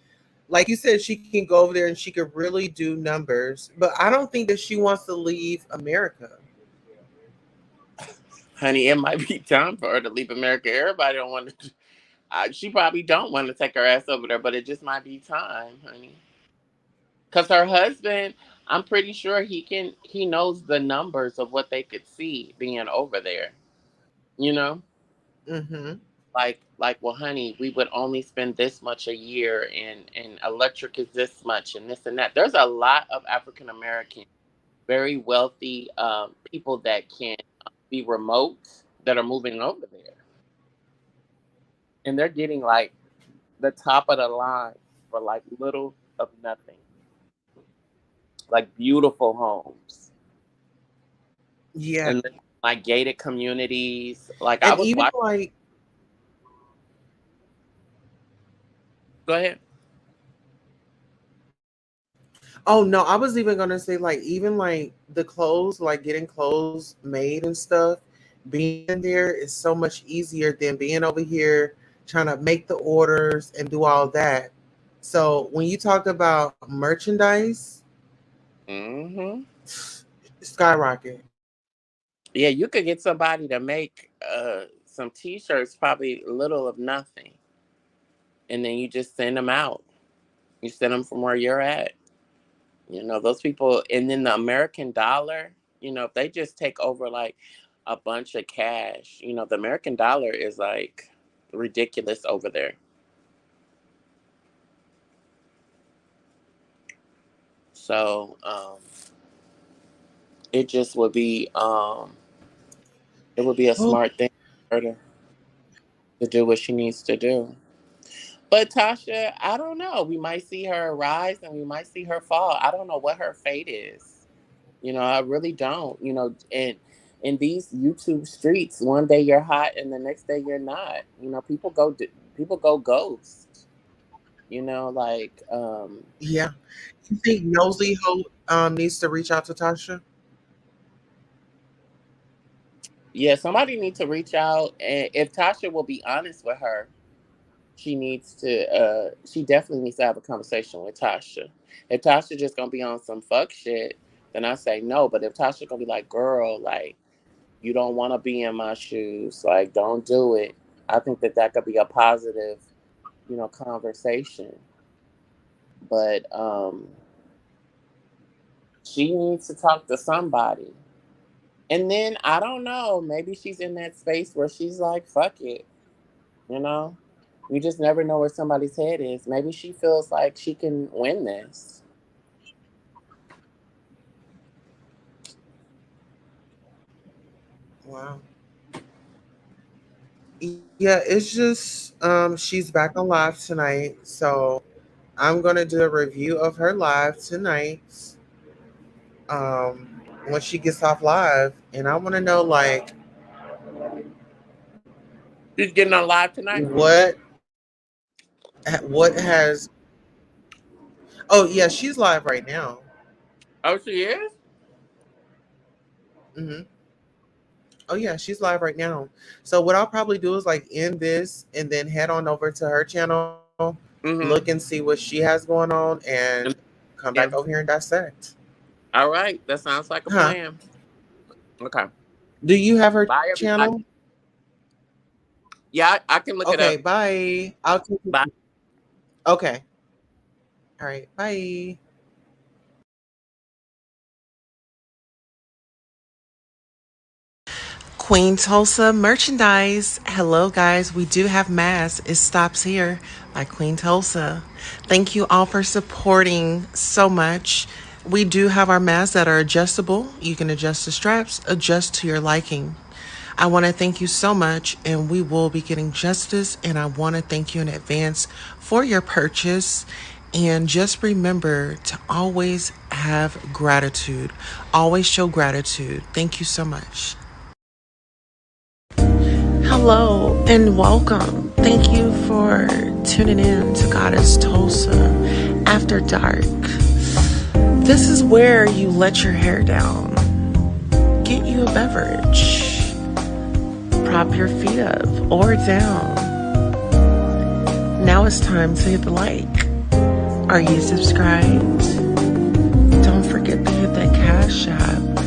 you said, she can go over there and she could really do numbers. But I don't think that she wants to leave America. Honey, it might be time for her to leave America. Everybody don't want to. She probably don't want to take her ass over there, but it just might be time, honey. Because her husband, I'm pretty sure he knows the numbers of what they could see being over there. You know, Mm-hmm. well, honey, we would only spend this much a year, and electric is this much, and this and that. There's a lot of African American, very wealthy people that can be remote that are moving over there, and they're getting like the top of the line for like little of nothing, like beautiful homes Yeah. and like gated communities. Like I And was even watching. like, Go ahead. oh no, I was even gonna say, like, even like the clothes, like getting clothes made and stuff, being there is so much easier than being over here trying to make the orders and do all that. So when you talk about merchandise, Hmm. skyrocket. Yeah, you could get somebody to make some T-shirts, probably little of nothing, and then you just send them out. You send them from where you're at. You know those people, and then the American dollar. You know, if they just take over like a bunch of cash, you know, the American dollar is like ridiculous over there. So it just would be it would be a Oh, smart thing for her to do what she needs to do. But Tasha, I don't know. We might see her rise and we might see her fall. I don't know what her fate is. I really don't. In these YouTube streets, one day you're hot and the next day you're not. People go ghost. Like Yeah. You think Nosy Ho needs to reach out to Tasha? yeah, somebody needs to reach out, and if Tasha will be honest with her, she definitely needs to have a conversation with Tasha. If Tasha just gonna be on some fuck shit, then I say no. But if Tasha gonna be like, girl, like, you don't want to be in my shoes, like, don't do it. I think that could be a positive, conversation. But she needs to talk to somebody. And then I don't know, maybe she's in that space where she's like, fuck it, you know? You just never know where somebody's head is. Maybe she feels like she can win this. Wow. Yeah, it's just she's back on live tonight. So I'm gonna do a review of her live tonight. When she gets off live. And I wanna know like She's getting on live tonight? what has oh yeah, she's live right now. Oh, she is? Hmm. Oh yeah, she's live right now. So what I'll probably do is like end this and then head on over to her channel, look Mm-hmm. and see what she has going on, and come Yeah. back over here and dissect. All right. That sounds like a Huh? plan. Okay. Do you have her Bye, channel? everybody. Yeah, I can look it Okay, up. bye. I'll take it. Bye. Okay. All right. Bye. Queen Tulsa merchandise. Hello, guys. We do have masks. It stops here by Queen Tulsa. Thank you all for supporting so much. We do have our masks that are adjustable. You can adjust the straps, adjust to your liking. I want to thank you so much, and we will be getting justice. And I want to thank you in advance for your purchase. And just remember to always have gratitude. Always show gratitude. Thank you so much. Hello and welcome. Thank you for tuning in to Goddess Tulsa After Dark. This is where you let your hair down. Get you a beverage. Prop your feet up or down. Now it's time to hit the like. Are you subscribed? Don't forget to hit that cash app